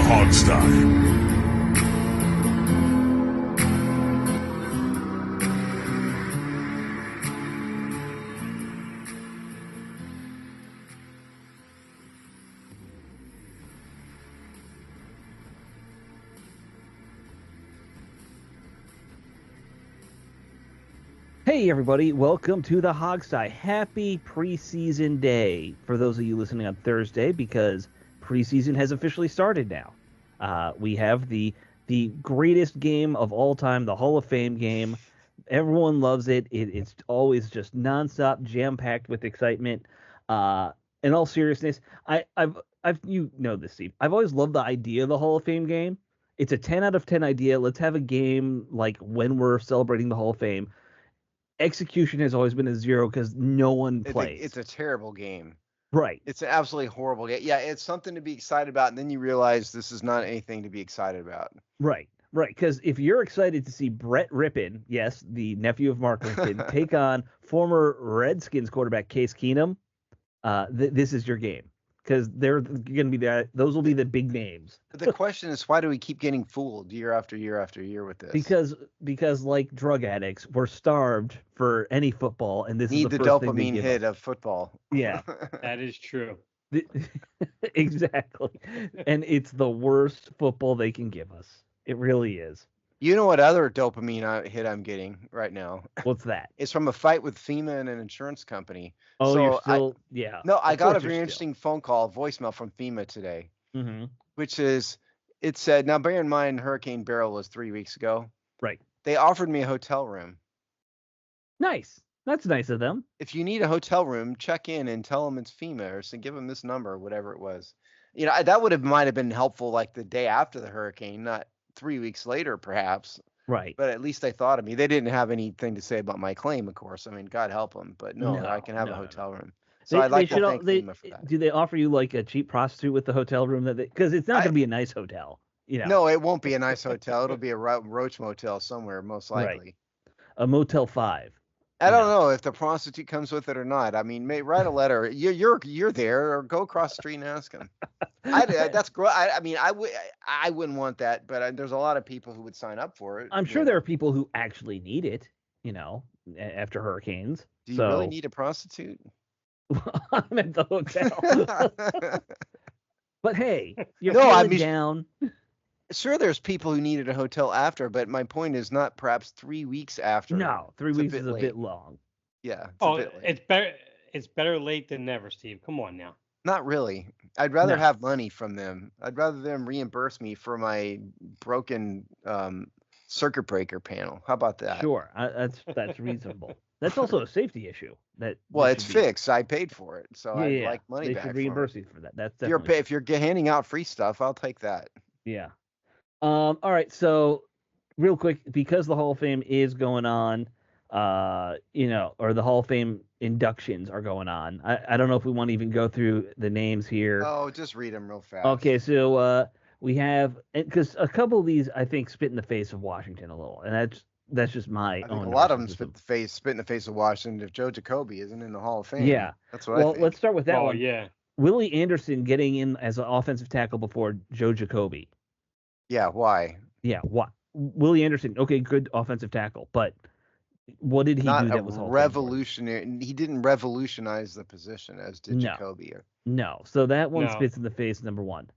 Hogstye. Hey, everybody, welcome to the Hogsty. Happy preseason day for those of you listening on Thursday because preseason has officially started now. We have the greatest game of all time, the Hall of Fame game. Everyone loves it. It's always just nonstop, jam-packed with excitement. In all seriousness, I've you know this, Steve. I've always loved the idea of the Hall of Fame game. It's a 10 out of 10 idea. Let's have a game like when we're celebrating the Hall of Fame. Execution has always been a zero because no one plays. It's a terrible game. Right. It's an absolutely horrible game. Yeah, it's something to be excited about, and then you realize this is not anything to be excited about. Right. Because if you're excited to see Brett Rippon, yes, the nephew of Mark Rippon, take on former Redskins quarterback Case Keenum, this is your game. Because they're going to be those will be the big names. The question is, why do we keep getting fooled year after year after year with this? Because like drug addicts, we're starved for any football, and this need is the the first dopamine thing hit of football. Yeah, that is true. Exactly, and it's the worst football they can give us. It really is. You know what other dopamine hit I'm getting right now? What's that? It's from a fight with FEMA and an insurance company. Oh, so you're still, yeah. No, I got a very interesting phone call, voicemail from FEMA today, which is, it said, now bear in mind, Hurricane Beryl was 3 weeks ago. Right. They offered me a hotel room. Nice. That's nice of them. If you need a hotel room, check in and tell them it's FEMA, or so give them this number, or whatever it was. You know, that might have been helpful like the day after the hurricane, not 3 weeks later, perhaps. Right. But at least they thought of me. They didn't have anything to say about my claim, of course. I mean, God help them. But no, I can have a hotel room. So I'd like to thank FEMA for that. Do they offer you like a cheap prostitute with the hotel room? Because it's not going to be a nice hotel. You know? No, it won't be a nice hotel. It'll be a Roach Motel somewhere, most likely. Right. A Motel 5. I don't know if the prostitute comes with it or not. I mean, write a letter. You're there, or go across the street and ask him. That's great. I mean, I wouldn't want that, but there's a lot of people who would sign up for it. I'm sure there are people who actually need it. You know, after hurricanes. Do you really need a prostitute? I'm at the hotel. But hey, you're feeling down. Sure, there's people who needed a hotel after, but my point is not perhaps 3 weeks after. No, 3 weeks is a bit long. Yeah. It's better late than never, Steve. Come on now. Not really. I'd rather have money from them. I'd rather them reimburse me for my broken circuit breaker panel. How about that? Sure, that's reasonable. That's also a safety issue. It's fixed. I paid for it, so I'd like money back. They should reimburse you for that. That's if you're handing out free stuff, I'll take that. Yeah. All right. So, real quick, because the Hall of Fame is going on, or the Hall of Fame inductions are going on. I don't know if we want to even go through the names here. Oh, just read them real fast. Okay. So we have, because a couple of these I think spit in the face of Washington a little, and that's just my own. A lot of them spit in the face of Washington. If Joe Jacoby isn't in the Hall of Fame, yeah, that's what I think. Let's start with that one. Yeah. Willie Anderson getting in as an offensive tackle before Joe Jacoby. Yeah, why? Yeah, why? Willie Anderson, okay, good offensive tackle, but what did he do that was revolutionary? He didn't revolutionize the position as did Jacoby. No, so that one spits in the face, number one.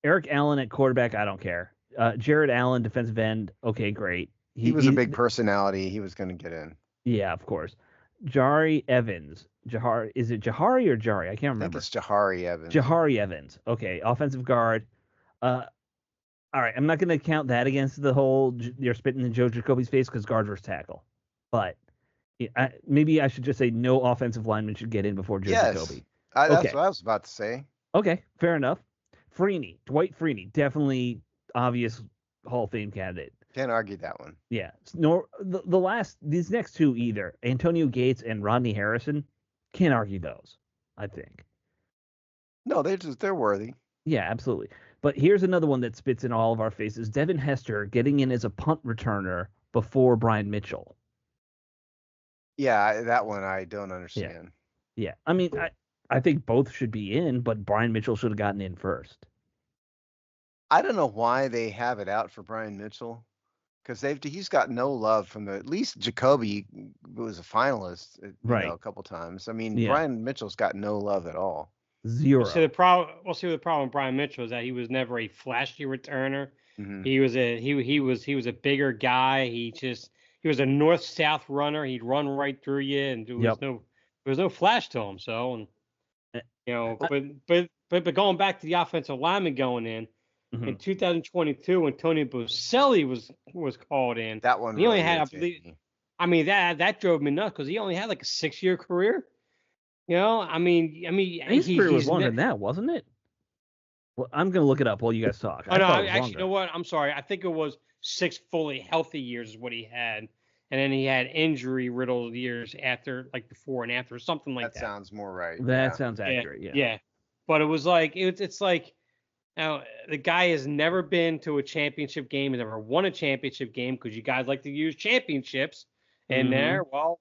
Eric Allen at quarterback, I don't care. Jared Allen, defensive end, okay, great. He was a big personality. He was going to get in. Yeah, of course. Jahari Evans. Is it Jahari or Jari? I can't remember. I think it's Jahari Evans. Jahari Evans. Okay, offensive guard. All right, I'm not going to count that against the whole you're spitting in Joe Jacoby's face because guard versus tackle. But maybe I should just say no offensive lineman should get in before Joe Jacoby. That's what I was about to say. Okay, fair enough. Dwight Freeney, definitely obvious Hall of Fame candidate. Can't argue that one. Yeah. These next two either, Antonio Gates and Rodney Harrison, can't argue those, I think. No, they're worthy. Yeah, absolutely. But here's another one that spits in all of our faces. Devin Hester getting in as a punt returner before Brian Mitchell. Yeah, that one I don't understand. Yeah. I mean, I think both should be in, but Brian Mitchell should have gotten in first. I don't know why they have it out for Brian Mitchell, because he's got no love from at least Jacoby was a finalist, Right. a couple times. I mean, Yeah. Brian Mitchell's got no love at all. Zero. We'll see the problem with Brian Mitchell is that he was never a flashy returner. Mhm. He was a bigger guy. He was a north south runner. He'd run right through you, and there was no flash to him. So, and Uh, but going back to the offensive lineman going in Mhm. 2022 when Tony Boselli was called in, That one he only really had, I irritated believe, me. I mean that drove me nuts because he only had like a 6-year career. I mean, His career was he's longer than that, wasn't it? Well, I'm gonna look it up while you guys talk. Oh I no, thought it was actually, longer. you know what? I'm sorry. I think it was 6 fully healthy years is what he had, and then he had injury riddled years after, like before and after, something like That that. sounds more right. That Yeah. sounds Yeah, accurate. Yeah. yeah. But it was like it's like now the guy has never been to a championship game, has never won a championship game because you guys like to use championships. And Mhm. there, well,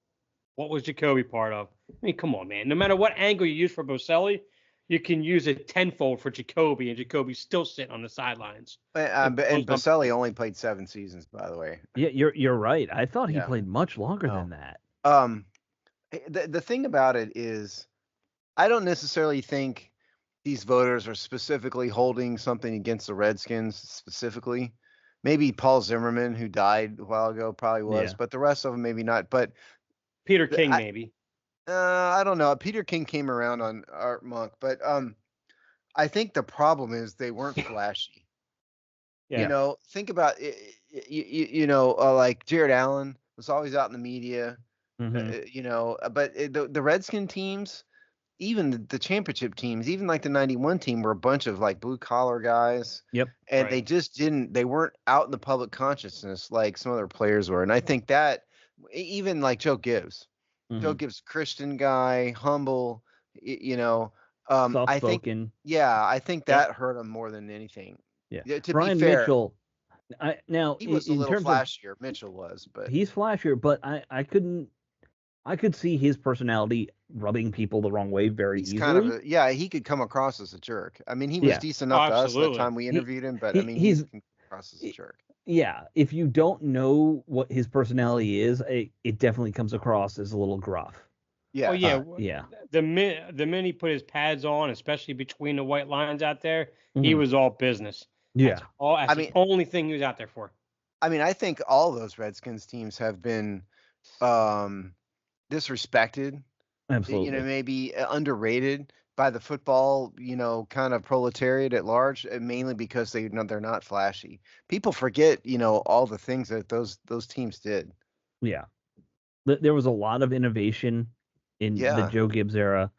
what was Jacoby part of? I mean, come on, man. No matter what angle you use for Boselli, you can use it tenfold for Jacoby, and Jacoby's still sitting on the sidelines. And Boselli only played 7 seasons, by the way. Yeah, you're right. I thought he Yeah. played much longer No. than that. The thing about it is, I don't necessarily think these voters are specifically holding something against the Redskins specifically. Maybe Paul Zimmerman, who died a while ago, probably was, Yeah. but the rest of them maybe not. But Peter King, maybe. I don't know. Peter King came around on Art Monk, but I think the problem is they weren't flashy. Yeah. Think about it, like Jared Allen was always out in the media. Mhm. But the Redskin teams, even the championship teams, even like the 91 team were a bunch of like blue collar guys. Yep. And Right. they just they weren't out in the public consciousness like some other players were. And I think that even like Joe Gibbs, Mhm. Christian guy, humble, Soft I think, spoken. I think Yep. that hurt him more than anything. Yeah. Yeah, to be Brian fair, Mitchell. Now he was a in little terms of flashier. Mitchell was, but he's flashier, but I could see his personality rubbing people the wrong way very he's kind of easily. he could come across as a jerk. I mean, he was Yeah. decent Oh, enough to us that absolutely. time we He interviewed him, but I he mean, he's come across as a jerk. yeah. If you don't know what his personality is, it definitely comes across as a little gruff. Yeah. Oh yeah. Yeah. The minute he put his pads on, especially between the white lines out there, he Mhm. was all business. Yeah. That's I the mean, only thing he was out there for. I think all those Redskins teams have been disrespected, Absolutely. maybe underrated by the football, kind of proletariat at large, mainly because they're not flashy. People forget, all the things that those teams did. Yeah. There was a lot of innovation in the Yeah. Joe Gibbs era.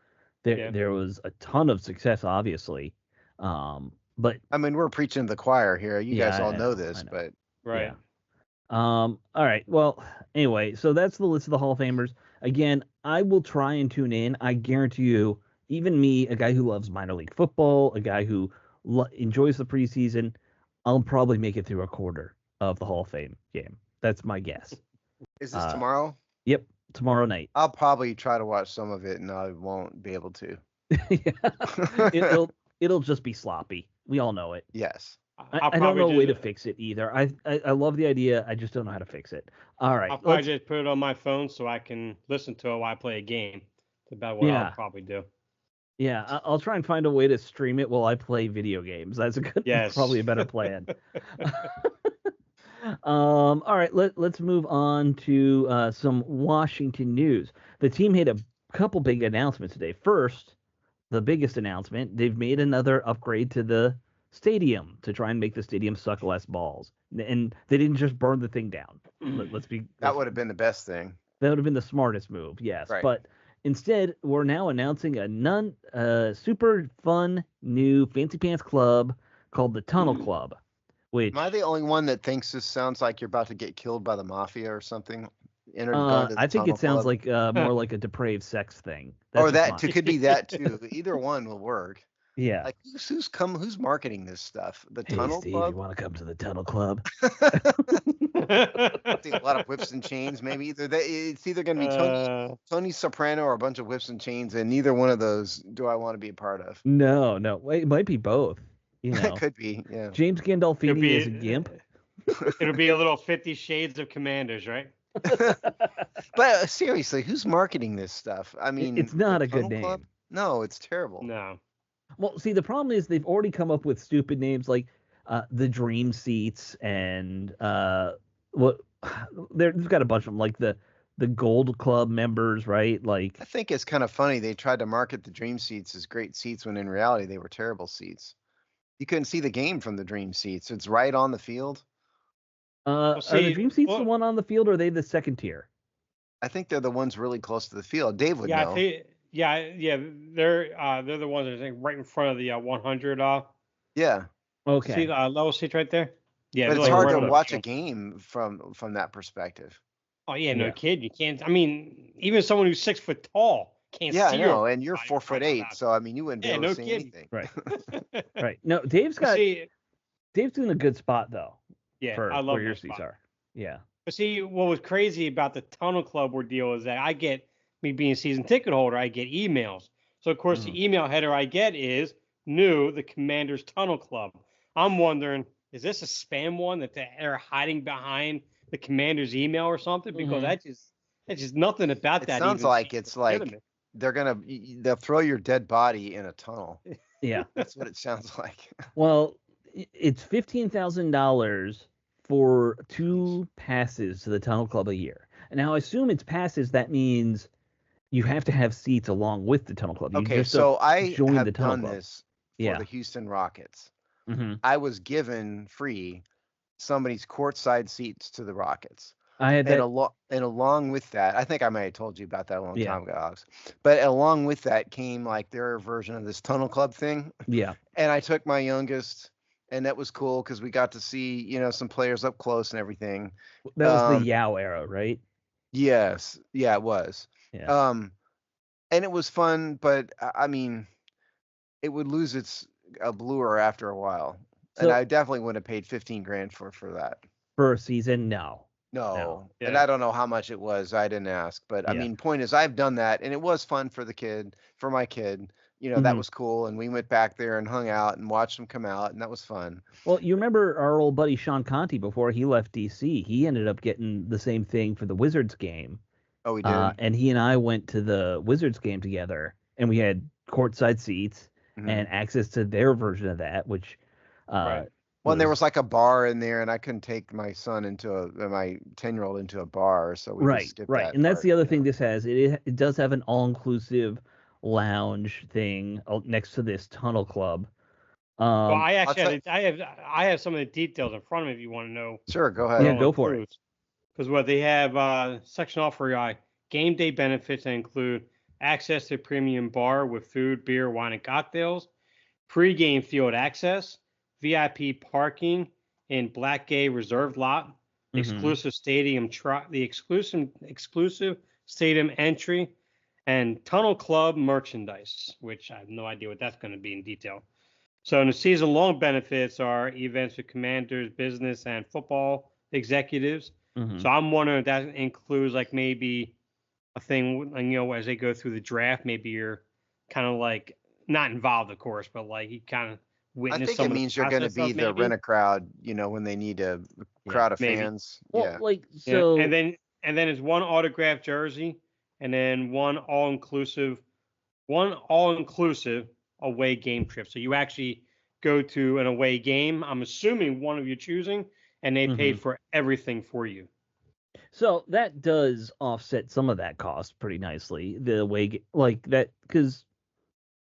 Yeah. There was a ton of success, obviously. But I mean, we're preaching to the choir here. You yeah, guys all I know know, this, I know. but Right. Yeah. All right. Well, anyway, so that's the list of the Hall of Famers. Again, I will try and tune in. I guarantee you, even me, a guy who loves minor league football, a guy who enjoys the preseason, I'll probably make it through a quarter of the Hall of Fame game. That's my guess. is this tomorrow? Yep, tomorrow night. I'll probably try to watch some of it, and I won't be able to. It'll just be sloppy. We all know it. Yes. I don't know a way to fix it either. I love the idea. I just don't know how to fix it. All right. I'll probably just put it on my phone so I can listen to it while I play a game. That's about what I'll probably do. Yeah, I'll try and find a way to stream it while I play video games. That's probably a better plan. All right, let's move on to some Washington news. The team made a couple big announcements today. First, the biggest announcement, they've made another upgrade to the stadium to try and make the stadium suck less balls. And they didn't just burn the thing down. That would have been the best thing. That would have been the smartest move, yes. Right. But instead, we're now announcing a super fun new fancy pants club called the Tunnel Club. Which Am I the only one that thinks this sounds like you're about to get killed by the mafia or something? I think it sounds like more like a depraved sex thing. That's could be that too. Either one will work. Yeah. Like who's marketing this stuff? The Hey, Tunnel Steve, Club? you want to come to the Tunnel Club? I think a lot of whips and chains. Maybe it's either going to be Tony Soprano or a bunch of whips and chains, and neither one of those do I want to be a part of. No. Wait, it might be both. You It know, could be, yeah. James It'll Gandolfini is a be gimp. it'll be a little 50 Shades of Commanders, right? But seriously, who's marketing this stuff? I It's mean, the not a good Tunnel Club? name. No, it's terrible. No. Well, see, the problem is they've already come up with stupid names like the Dream Seats and what they've got a bunch of them like the Gold Club members, right? Like I think it's kind of funny they tried to market the Dream Seats as great seats when in reality they were terrible seats. You couldn't see the game from the Dream Seats. It's right on the field. Well, are the see, Dream Seats the well, one on the field or are they the second tier? I think they're the ones really close to the field. Dave would yeah, I know. think, yeah, they're the ones that are right in front of the 100 Yeah, Okay. seat level seats right there. Yeah, but they're it's like Oh, hard right to on the okay. watch a field. game from that perspective. Oh yeah, no Yeah. kid, you can't. I mean, even someone who's 6 foot tall can't Yeah, I see know, over and you're everybody 4'8", out so I mean you wouldn't be there. Yeah, able to no see kidding. anything. Right. Right. No, Dave's But see, in a good spot though yeah, for I where love your that seats spot. are. Yeah. But see, what was crazy about the Tunnel Club ordeal is that I get, me being a season ticket holder, I get emails. So of course Mhm. the email header I get is new, the Commander's Tunnel Club. I'm wondering, is this a spam one that they're hiding behind the Commander's email or something? Because Mhm. that's just nothing about It that sounds even like seems it's like legitimate. they'll throw your dead body in a tunnel. Yeah. That's what it sounds like. Well, it's $15,000 for Jeez. 2 passes to the Tunnel Club a year. And now I assume it's passes. That means you have to have seats along with the Tunnel Club. You Okay, just don't so I join the have Tunnel done Club. this for Yeah. the Houston Rockets. Hmm. I was given free somebody's courtside seats to the Rockets. I had that. And along with that, I think I may have told you about that a long Yeah. time ago, Alex. But along with that came like their version of this Tunnel Club thing. Yeah. And I took my youngest, and that was cool because we got to see, some players up close and everything. That was the Yao era, right? Yes, yeah, it was. Yeah. Um, and it was fun, but I mean, it would lose its allure after a while. And So I definitely wouldn't have paid 15 grand for that. for a season, no. No, and Yeah. I don't know how much it was. I didn't ask, but I Yeah. mean, point is, I've done that, and it was fun for my kid. That Mhm. was cool, and we went back there and hung out and watched them come out, and that was fun. Well, you remember our old buddy Sean Conti before he left DC? He ended up getting the same thing for the Wizards game. Oh, we did. And he and I went to the Wizards game together, and we had courtside seats Mhm. and access to their version of that, which Right. Well, and there was was like a bar in there, and I couldn't take my son my 10-year-old into a bar, so we just skipped right. that And that's part. the other thing this has. It does have an all-inclusive lounge thing next to this tunnel club. Well, I I'll actually tell. I have some of the details in front of me if you want to know Sure, go what Yeah, ahead. all go for it. includes. Because what they have section off for game day benefits that include access to premium bar with food, beer, wine, and cocktails, pre-game field access, VIP parking in Black Gay reserved lot, Hmm. exclusive the exclusive stadium entry, and Tunnel Club merchandise, which I have no idea what that's going to be in detail. So, in the season long benefits are events with commanders, business, and football executives. Hmm. So, I'm wondering if that includes like maybe a thing, as they go through the draft, maybe you're kind of like not involved, of course, but like you kind of I witness think it some of the means you're going to process be of the maybe, rent a crowd, when they need a Yeah. crowd of maybe. fans. Well, Yeah. like Yeah. so. And then it's one autographed jersey and then one all inclusive away game trip. So you actually go to an away game. I'm assuming one of you choosing, and they Mhm. paid for everything for you. So that does offset some of that cost pretty nicely. The way like that, because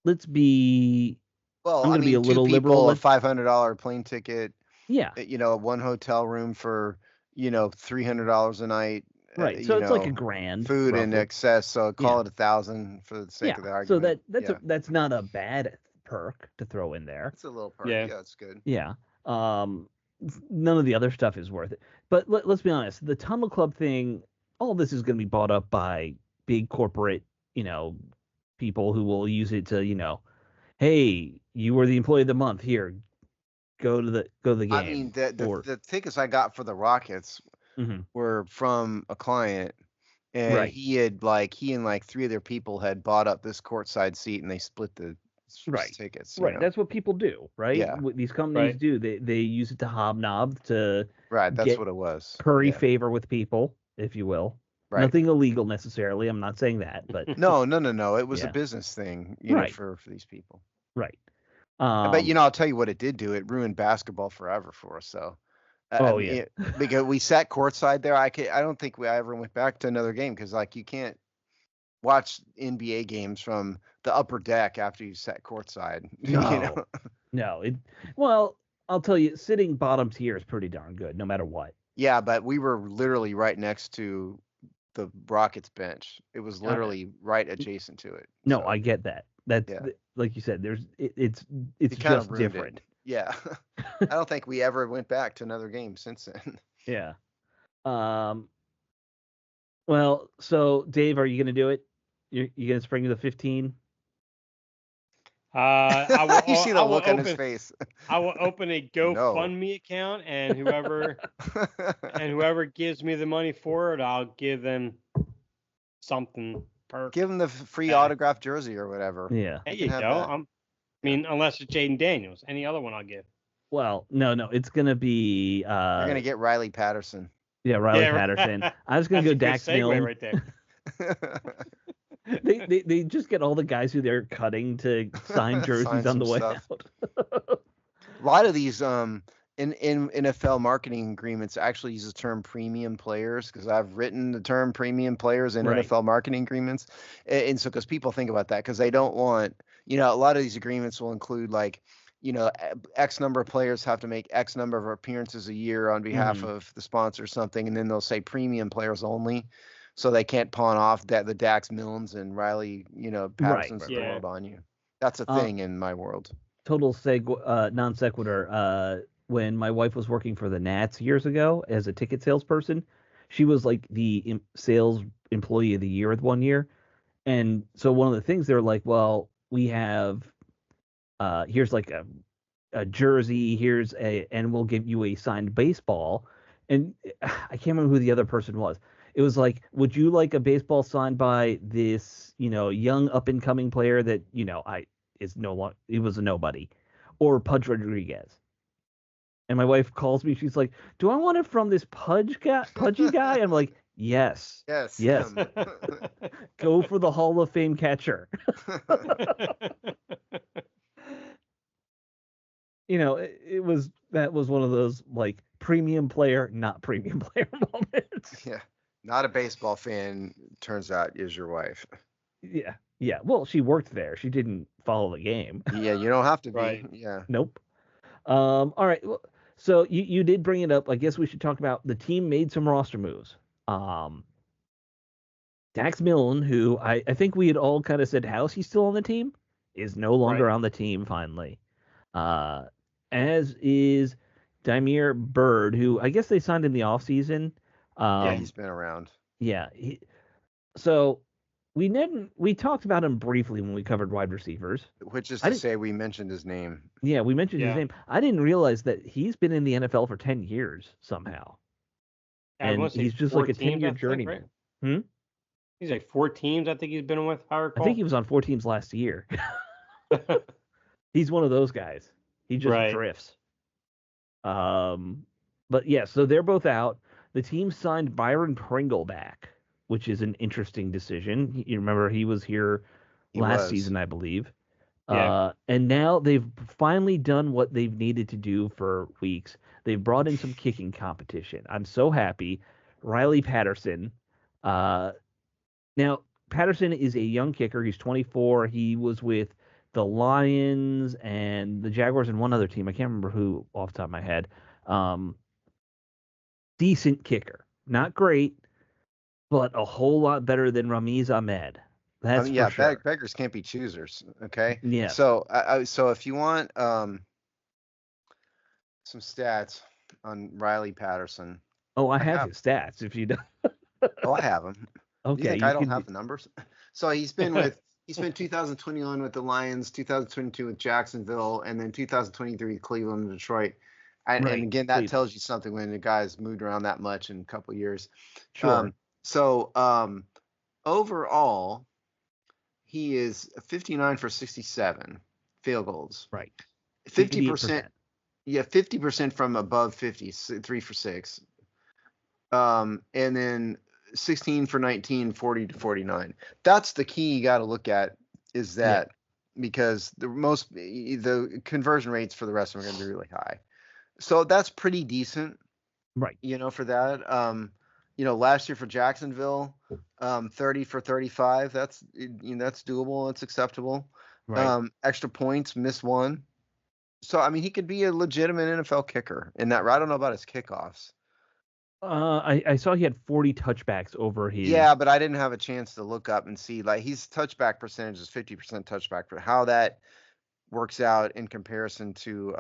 let's be, Well, I'm I going to be mean, a two little liberal. people, a Let's, $500 plane ticket, yeah, one hotel room for, $300 a night, right. So it's like a grand food in roughly. excess. So call Yeah, it 1,000 for the yeah. sake of the So argument. Yeah, that's not a bad perk to throw in there. it's a little perk. Yeah. Yeah, it's good. Yeah. Um, None of the other stuff is worth it. But let's be honest, the Tunnel Club thing, all this is going to be bought up by big corporate, you know, people who will use it to, hey, you were the employee of the month. Here, go to the I mean, game. the Or the tickets I got for the Rockets Mhm. were from a client, and Right. he and like 3 other people had bought up this courtside seat, and they split the Right. tickets. Right. That's what people do, right? Yeah. What these companies do, they use it to hobnob, to Right. That's get what it was. curry favor with people, if you will. Right. Nothing illegal necessarily. I'm not saying that, but No. It was a Yeah. business thing, Right. for these people. right. But I'll tell you what it did do. It ruined basketball forever for us. So, Oh, yeah. because we sat courtside there. I don't think I ever went back to another game, because like you can't watch NBA games from the upper deck after you sat courtside. No. No. Well, I'll tell you, sitting bottom tier is pretty darn good, no matter what. Yeah, but we were literally right next to the Rockets bench. It was literally right adjacent to it. No, So, I get that. That's like you said. It's kind just of ruined different. it. Yeah. I don't think we ever went back to another game since then. Yeah. Well, so Dave, are you gonna do it? You gonna spring the 15? You see the look on his face. I will open a GoFundMe account, and whoever gives me the money for it, I'll give them something. Give him the free autographed jersey or whatever. Yeah. There you go. Unless it's Jaden Daniels, any other one I'll give. Well, no, it's gonna be. You're gonna get Riley Patterson. Yeah, Riley Patterson. I was gonna go Dax Milne. Right there. They just get all the guys who they're cutting to sign jerseys on the way out. A lot of these in NFL marketing agreements actually use the term premium players, because I've written the term premium players in NFL marketing agreements, and so because people think about that, because they don't want, a lot of these agreements will include like, X number of players have to make X number of appearances a year on behalf of the sponsor or something, and then they'll say premium players only. So they can't pawn off the Dax Milnes and Riley, Pattersons of the world on you. That's a thing in my world. Total non sequitur. When my wife was working for the Nats years ago as a ticket salesperson, she was like the sales employee of the year 1 year. And so one of the things they're like, well, we have, here's like a jersey, and we'll give you a signed baseball. And I can't remember who the other person was. It was like, would you like a baseball signed by this, young up and coming player that, he was a nobody, or Pudge Rodriguez? And my wife calls me. She's like, do I want it from this pudgy guy? I'm like, yes. Go for the Hall of Fame catcher. That was one of those like premium player, not premium player moments. Yeah. Not a baseball fan, turns out, is your wife. Yeah. Yeah. Well, she worked there. She didn't follow the game. Yeah, you don't have to be. Right. Yeah. Nope. All right. Well, so you did bring it up. I guess we should talk about the team made some roster moves. Dax Milne, who I think we had all kind of said, how's he still on the team? Is no longer on the team finally. As is Dymere Bird, who I guess they signed in the offseason. Yeah, he's been around. Yeah. So we talked about him briefly when we covered wide receivers. Which is to say we mentioned his name. Yeah, we mentioned his name. I didn't realize that he's been in the NFL for 10 years somehow. And he's just like a 10-year journeyman. Right? He's like 4 teams, I think he's been with. I think he was on 4 teams last year. He's one of those guys. He just drifts. But yeah, so they're both out. The team signed Byron Pringle back, which is an interesting decision. You remember he was here last season, I believe. Yeah. And now they've finally done what they've needed to do for weeks. They've brought in some kicking competition. I'm so happy. Riley Patterson. Now, Patterson is a young kicker. He's 24. He was with the Lions and the Jaguars and one other team. I can't remember who off the top of my head. Decent kicker. Not great, but a whole lot better than Ramiz Ahmed. That's for sure. Beggars can't be choosers. Okay. Yeah. So, so if you want some stats on Riley Patterson. Oh, I have his stats. If you don't. Oh, I have them. Okay. You think I don't have the numbers? So he's been 2021 with the Lions, 2022 with Jacksonville, and then 2023 Cleveland and Detroit. And again, that tells you something when the guy's moved around that much in a couple of years. Sure. Overall, he is 59 for 67. field goals. Right. 50%. Yeah, 50% from above 50, 3 for 6. And then 16 for 19, 40 to 49. That's the key you got to look at, is that because the conversion rates for the rest of them are going to be really high. So that's pretty decent, Right. for that. Last year for Jacksonville, 30 for 35. That's doable. That's acceptable. Right. Extra points, missed one. So I mean, he could be a legitimate NFL kicker in that. I don't know about his kickoffs. I saw he had 40 touchbacks over his. Yeah, but I didn't have a chance to look up and see, like, his touchback percentage is 50% touchback, but how that works out in comparison to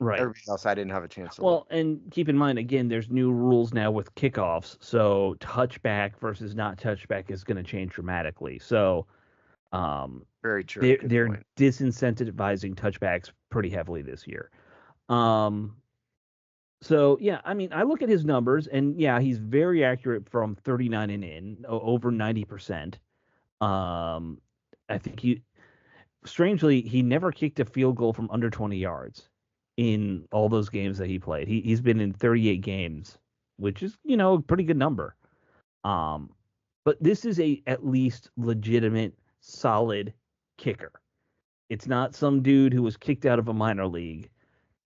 Right. everybody else, I didn't have a chance to Well, look. and keep in mind, again, there's new rules now with kickoffs, so touchback versus not touchback is going to change dramatically. So, Very true. they're Good point. disincentivizing touchbacks pretty heavily this year. So yeah, I mean, I look at his numbers, and yeah, he's very accurate from 39 and in, over 90%. I think strangely, he never kicked a field goal from under 20 yards in all those games that he played. He's been in 38 games, which is, a pretty good number. But this is a at least legitimate, solid kicker. It's not some dude who was kicked out of a minor league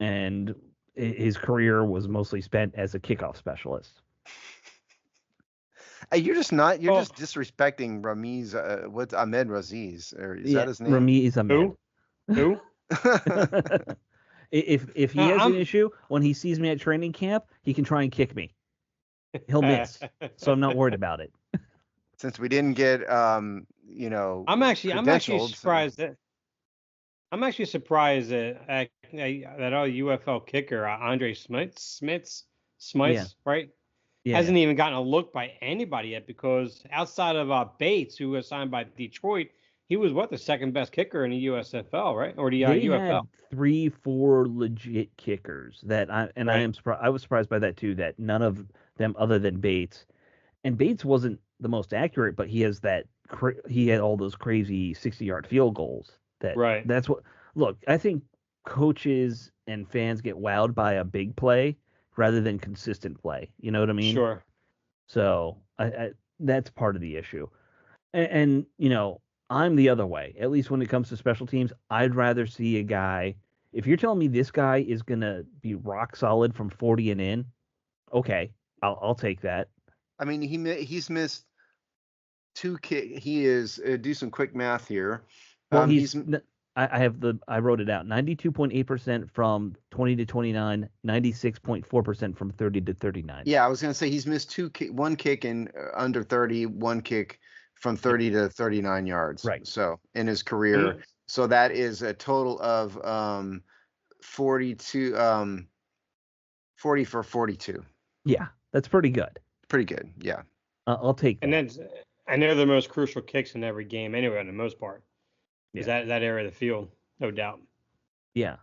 and his career was mostly spent as a kickoff specialist. Hey, you're just disrespecting Ramiz. What's Ahmed Raziz? Or is that his name? Ramiz Ahmed. Who? If he has an issue when he sees me at training camp, he can try and kick me. He'll miss, so I'm not worried about it. Since we didn't get, I'm actually surprised that. I'm actually surprised that our UFL kicker Andre Smith, right, hasn't even gotten a look by anybody yet, because outside of Bates, who was signed by Detroit, he was the second best kicker in the USFL, right, or the UFL. Had 3-4 legit kickers that I am surprised. I was surprised by that too. That none of them other than Bates, and Bates wasn't the most accurate, but he has he had all those crazy 60-yard field goals. That's what. Look, I think coaches and fans get wowed by a big play rather than consistent play. You know what I mean? Sure. So that's part of the issue. And I'm the other way. At least when it comes to special teams, I'd rather see a guy. If you're telling me this guy is gonna be rock solid from 40 and in, okay, I'll take that. I mean, he's missed 2 kick. He is do some quick math here. Well, I wrote it out. 92.8% from 20 to 29, 96.4% from 30 to 39. Yeah, I was gonna say he's missed 1 kick in under 30, 1 kick from 30 to 39 yards. Right. So in his career, so that is a total of 42, 40 for 42. Yeah, that's pretty good. Pretty good. Yeah. I'll take that. And they're the most crucial kicks in every game anyway, on the most part. Is that area of the field, no doubt. Yeah.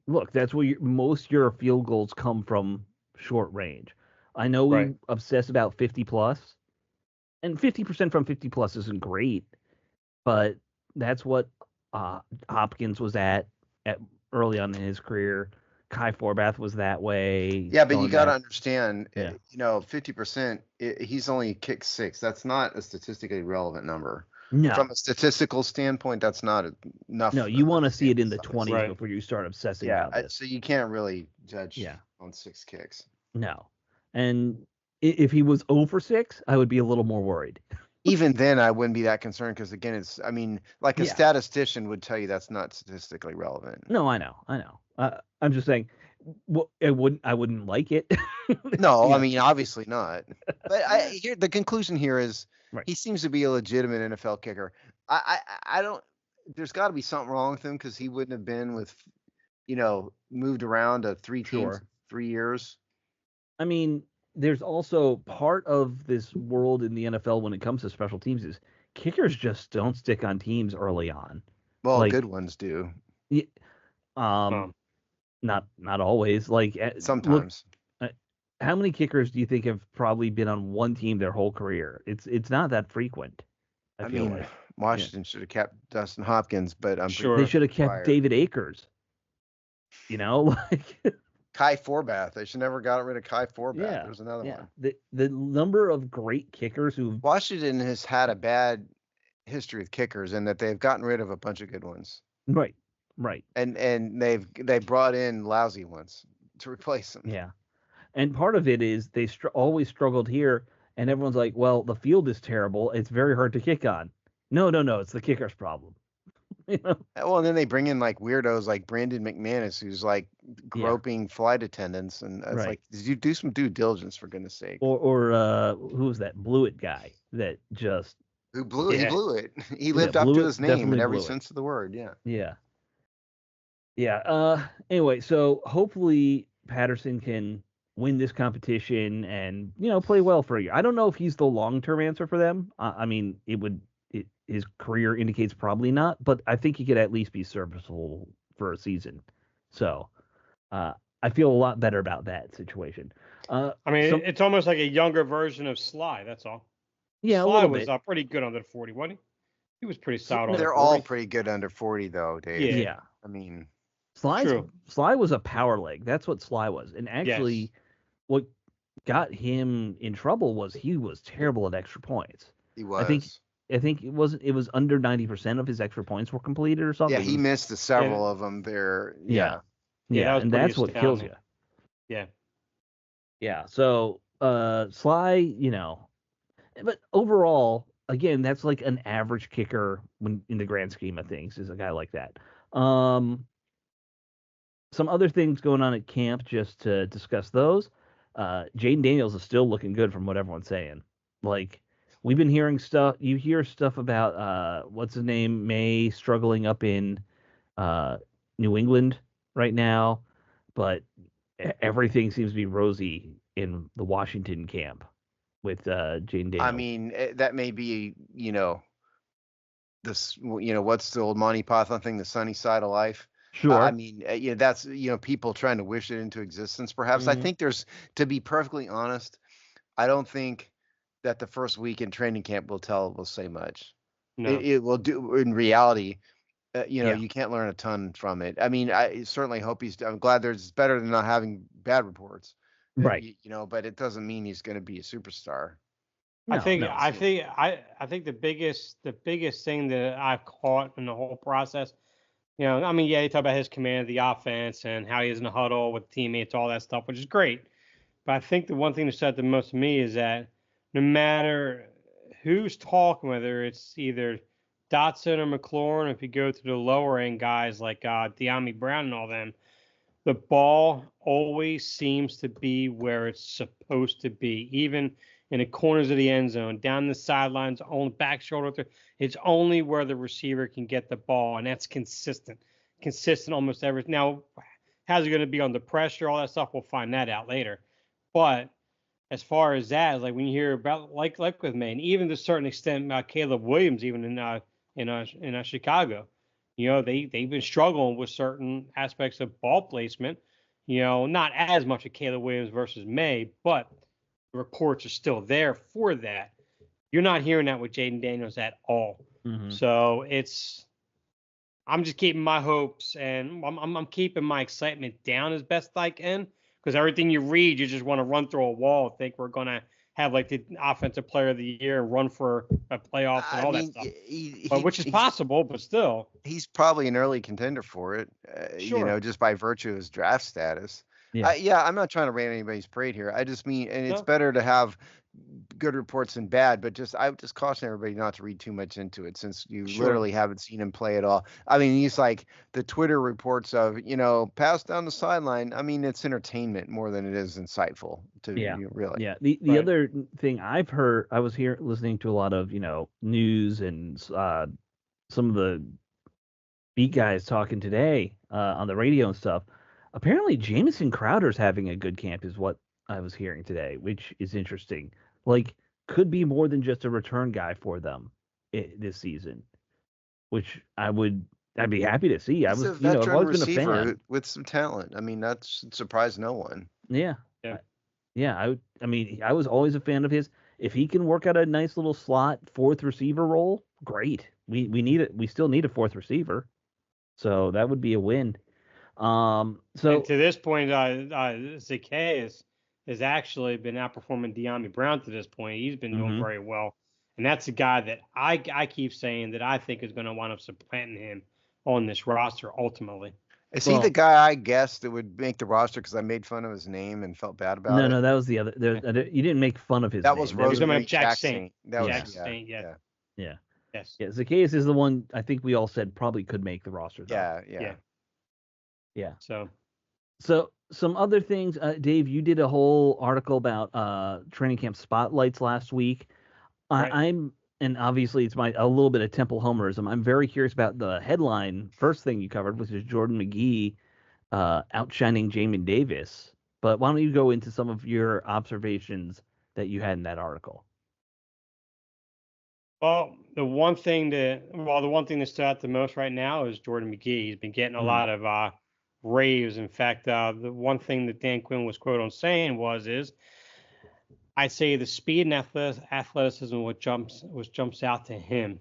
Look, that's where most your field goals come from, short range. I know we obsess about 50 plus, and 50% from 50 plus isn't great, but that's what Hopkins was at early on in his career. Kai Forbath was that way. Yeah, but you got to understand, 50%, he's only kicked 6. That's not a statistically relevant number. No. From a statistical standpoint, that's not enough. No, you want to see it in the 20s before you start obsessing about this. So you can't really judge on 6 kicks. No. And if he was over 6, I would be a little more worried. Even then, I wouldn't be that concerned, because, again, a statistician would tell you that's not statistically relevant. No, I know. I'm just saying, I wouldn't like it. No, I mean, obviously not. But the conclusion here is he seems to be a legitimate NFL kicker. I don't. There's got to be something wrong with him, because he wouldn't have been with, moved around to 3 teams, 3 years. I mean, there's also part of this world in the NFL when it comes to special teams is kickers just don't stick on teams early on. Well, good ones do. Not always. Sometimes. Look, how many kickers do you think have probably been on one team their whole career? It's not that frequent. I feel like Washington should have kept Dustin Hopkins, but I'm Sure. They should have kept fired. David Akers. Like Kai Forbath. They should never got rid of Kai Forbath. yeah, There's another yeah. one. The number of great kickers who Washington has had a bad history with kickers, and that they've gotten rid of a bunch of good ones. right, And they've brought in lousy ones to replace them. yeah. And part of it is they always struggled here, and everyone's like, "Well, the field is terrible. It's very hard to kick on." No, it's the kicker's problem. Well, and then they bring in like weirdos like Brandon McManus, who's like groping flight attendants, and it's Right. like, did you do some due diligence for goodness sake? Or who was that Blewett guy that just Who blew it? Yeah. He blew it. He lived up to Blewett his name in definitely every blew it. sense of the word. Yeah. Yeah. Anyway, so hopefully Patterson can win this competition and play well for a year. I don't know if he's the long-term answer for them. I mean, his career indicates probably not, but I think he could at least be serviceable for a season. So I feel a lot better about that situation. I mean, it's almost like a younger version of Sly. That's all. Yeah, Sly a little was bit. Pretty good under 40, wasn't he? He was pretty solid. They're under all 40. pretty good under 40, though, Dave. Yeah. I mean, Sly was a power leg. That's what Sly was. And actually, Yes. what got him in trouble was he was terrible at extra points. he was. I think it was under 90% of his extra points were completed or something. Yeah, he missed several of them there. Yeah, that was and pretty that's what kills you. Yeah. Yeah. So Sly, but overall, again, that's like an average kicker when in the grand scheme of things is a guy like that. Some other things going on at camp, just to discuss those. Jaden Daniels is still looking good from what everyone's saying. Like, we've been hearing stuff. You hear stuff about what's his name, May struggling up in New England right now, but everything seems to be rosy in the Washington camp with Jaden Daniels. I mean, that may be, this, what's the old Monty Python thing, the sunny side of life. Sure. I mean, that's, people trying to wish it into existence, perhaps. I think to be perfectly honest, I don't think that the first week in training camp will say much. No. It will do in reality. You can't learn a ton from it. I mean, I certainly hope I'm glad it's better than not having bad reports. Right. But it doesn't mean he's going to be a superstar. I think the biggest thing that I've caught in the whole process, I mean, yeah, you talk about his command of the offense and how he's in the huddle with teammates, all that stuff, which is great. But I think the one thing that stood out the most to me is that no matter who's talking, whether it's either Dotson or McLaurin, if you go to the lower end guys like De'Ami Brown and all them, the ball always seems to be where it's supposed to be, even in the corners of the end zone, down the sidelines, on the back shoulder. It's only where the receiver can get the ball, and that's consistent almost every. Now, how's it going to be under pressure, all that stuff? We'll find that out later. But as far as that, like when you hear about like with May, and even to a certain extent, Caleb Williams, even in Chicago, they've been struggling with certain aspects of ball placement. Not as much of Caleb Williams versus May, but the reports are still there for that. You're not hearing that with Jaden Daniels at all. Mm-hmm. So I'm just keeping my hopes and I'm keeping my excitement down as best I can, because everything you read, you just want to run through a wall. Think we're going to have like the offensive player of the year and run for a playoff and all that stuff, which is possible, but still. He's probably an early contender for it, sure. Just by virtue of his draft status. Yeah. I'm not trying to rain anybody's parade here. I just mean, and it's better to have good reports than bad, but I would just caution everybody not to read too much into it, since you literally haven't seen him play at all. I mean, he's like the Twitter reports of, pass down the sideline. I mean, it's entertainment more than it is insightful to you, really. Yeah. The other thing I've heard, I was listening to a lot of, news and some of the beat guys talking today on the radio and stuff. Apparently, Jamison Crowder's having a good camp is what I was hearing today, which is interesting. Like, could be more than just a return guy for them this season, which I'd be happy to see. He's a veteran I've always been a fan with some talent. I mean, that's surprised no one. Yeah. I mean, I was always a fan of his. if he can work out a nice little slot fourth receiver role, great. We need it. We still need a fourth receiver, so that would be a win. And So to this point, Zacchaeus has actually been outperforming De'Ami Brown to this point. He's been doing mhm. very well, and that's a guy that I keep saying that I think is going to wind up supplanting him on this roster ultimately. Is he the guy I guessed that would make the roster because I made fun of his name and felt bad about it? No, that was the other. You didn't make fun of his That name. was You're talking Rosemary about Jack Saint. That was Jack Saint, yeah. Yes. Yeah, Zacchaeus is the one I think we all said probably could make the roster, though. Yeah. So some other things, Dave, you did a whole article about training camp spotlights last week. Right. And obviously it's a little bit of Temple homerism. I'm very curious about the headline first thing you covered, which is Jordan McGee outshining Jamin Davis. But why don't you go into some of your observations that you had in that article? Well, the one thing that stood out the most right now is Jordan McGee. He's been getting a lot of raves. In fact, the one thing that Dan Quinn was quote on saying is I'd say the speed and athleticism what jumps out to him.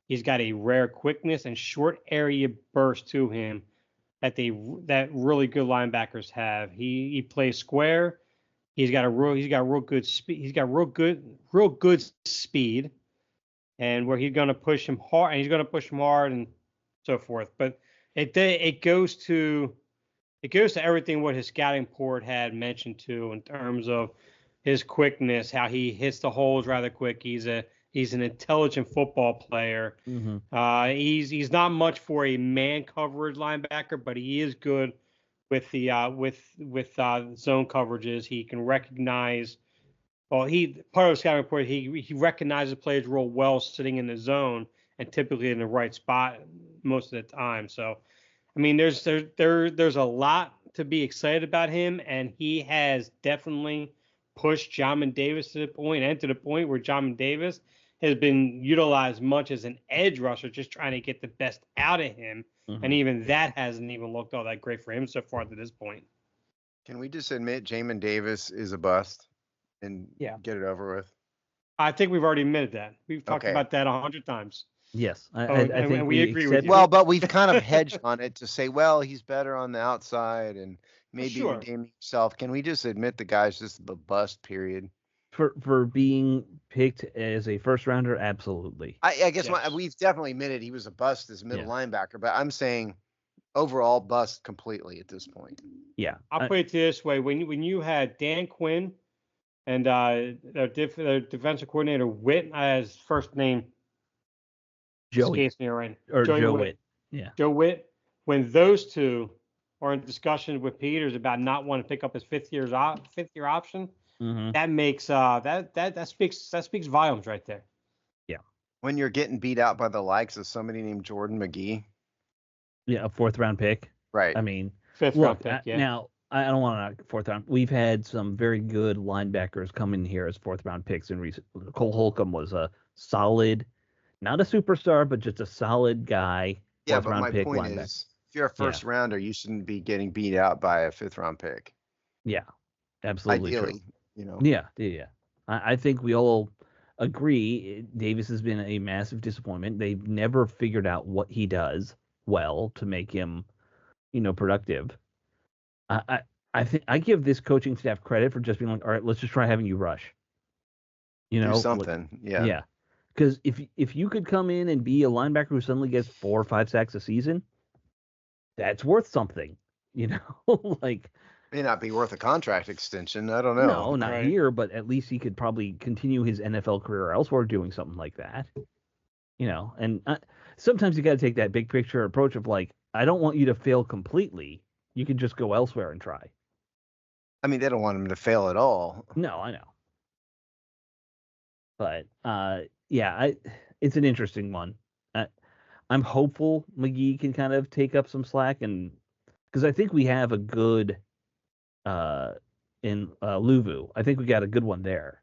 He's got a rare quickness and short area burst to him that really good linebackers have. He plays square. He's got real good speed. He's got real good speed, and where he's going to push him hard, and so forth. But it goes to everything what his scouting report had mentioned to in terms of his quickness, how he hits the holes rather quick. He's an intelligent football player. Mm-hmm. He's not much for a man coverage linebacker, but he is good with the zone coverages. He can recognize. Well, part of the scouting report, he recognizes players real well sitting in the zone and typically in the right spot most of the time. So, I mean, there's a lot to be excited about him, and he has definitely pushed Jamin Davis to the point where Jamin Davis has been utilized much as an edge rusher, just trying to get the best out of him. Mm-hmm. And even that hasn't even looked all that great for him so far to this point. Can we just admit Jamin Davis is a bust and get it over with? I think we've already admitted that. We've talked about that 100 times. Yes, I think we agree with you. Well, but we've kind of hedged on it to say, well, he's better on the outside and maybe redeem himself. Can we just admit the guy's just a bust, period? For being picked as a first rounder, absolutely. I guess we've definitely admitted he was a bust as a middle linebacker, but I'm saying overall bust completely at this point. Yeah. I'll put it this way. When you had Dan Quinn and their defensive coordinator Witt as first name Joey. Escapes me right. Or Joe Witt. Yeah. Joe Witt. When those two are in discussions with Peters about not wanting to pick up his fifth year option, that makes that speaks volumes right there. Yeah. When you're getting beat out by the likes of somebody named Jordan McGee. Yeah, a fourth round pick. Right. I mean, fifth round pick. Yeah. Now I don't want to fourth round. We've had some very good linebackers come in here as fourth round picks in recent. Cole Holcomb was a solid, not a superstar, but just a solid guy. Yeah, but my point is, if you're a first rounder, you shouldn't be getting beat out by a fifth round pick. Yeah, absolutely. Ideally, true. Yeah. I think we all agree Davis has been a massive disappointment. They've never figured out what he does well to make him, productive. I think I give this coaching staff credit for just being like, all right, let's just try having you rush. Do something. Yeah. Because if you could come in and be a linebacker who suddenly gets 4 or 5 sacks a season, that's worth something. Like may not be worth a contract extension. I don't know. No, not here, but at least he could probably continue his NFL career elsewhere doing something like that. And sometimes you got to take that big picture approach of like, I don't want you to fail completely. You could just go elsewhere and try. I mean, they don't want him to fail at all. No, I know. But it's an interesting one. I'm hopeful McGee can kind of take up some slack, and because I think we have a good in Luvu. I think we got a good one there.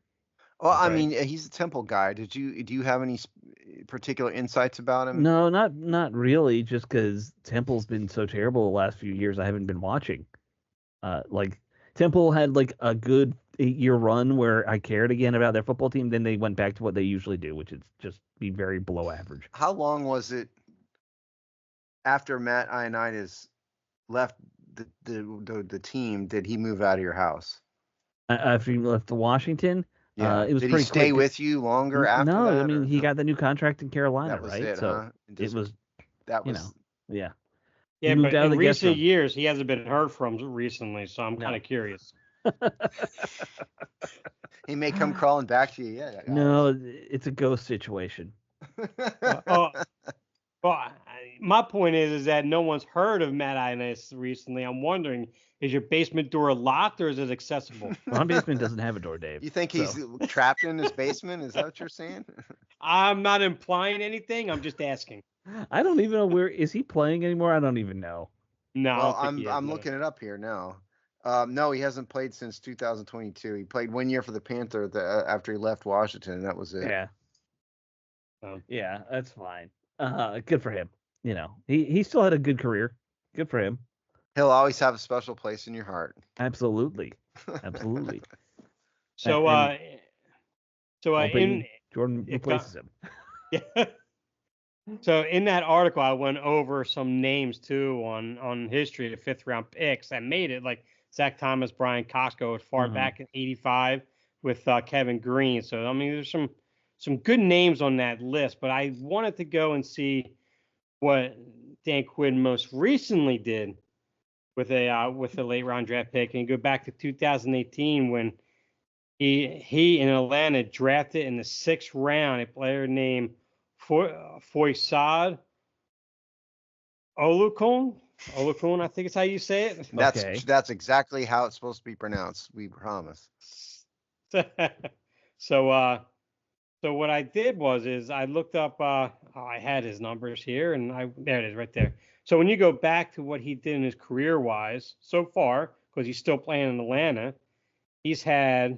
Well, I mean, he's a Temple guy. Do you have any particular insights about him? No, not really. Just because Temple's been so terrible the last few years, I haven't been watching. Like Temple had like a good 8-year run where I cared again about their football team, then they went back to what they usually do, which is just be very below average. How long was it after Matt Ioannidis left the team did he move out of your house? After he left to Washington, Yeah. it was Did he pretty stay quick. with you longer after No, that? I mean Or he no? got the new contract in Carolina, That was right? it, So huh? it was, That you was know, yeah. He Yeah, moved but out of in the guest recent room. years, he hasn't been heard from recently, so I'm kind No. of curious. he may come crawling back to you. Yeah. No, it's a ghost situation. Oh, well, my point is that no one's heard of Matt Ioannidis recently. I'm wondering, is your basement door locked or is it accessible? My basement doesn't have a door, Dave. You think so. he's trapped in his basement? Is that what you're saying? I'm not implying anything. I'm just asking. I don't even know where is he playing anymore. I don't even know. No, I Well, don't think he is. I'm No. looking it up here now. No, he hasn't played since 2022. He played 1 year for the Panther after he left Washington, and that was it. Yeah. Um, Yeah, that's fine. Good for him. He still had a good career. Good for him. He'll always have a special place in your heart. Absolutely. Absolutely. So, hoping Jordan replaces him. Yeah. So in that article, I went over some names too on history of 5th-round picks that made it, like Zach Thomas, Brian Costco, as far back in '85 with Kevin Green. So I mean, there's some good names on that list, but I wanted to go and see what Dan Quinn most recently did with a late round draft pick, and go back to 2018 when he in Atlanta drafted in the 6th round a player named Foysad Olukun. I think it's how you say it. That's exactly how it's supposed to be pronounced. We promise. So what I did is I looked up. I had his numbers here, and there it is right there. So when you go back to what he did in his career wise so far, because he's still playing in Atlanta, he's had.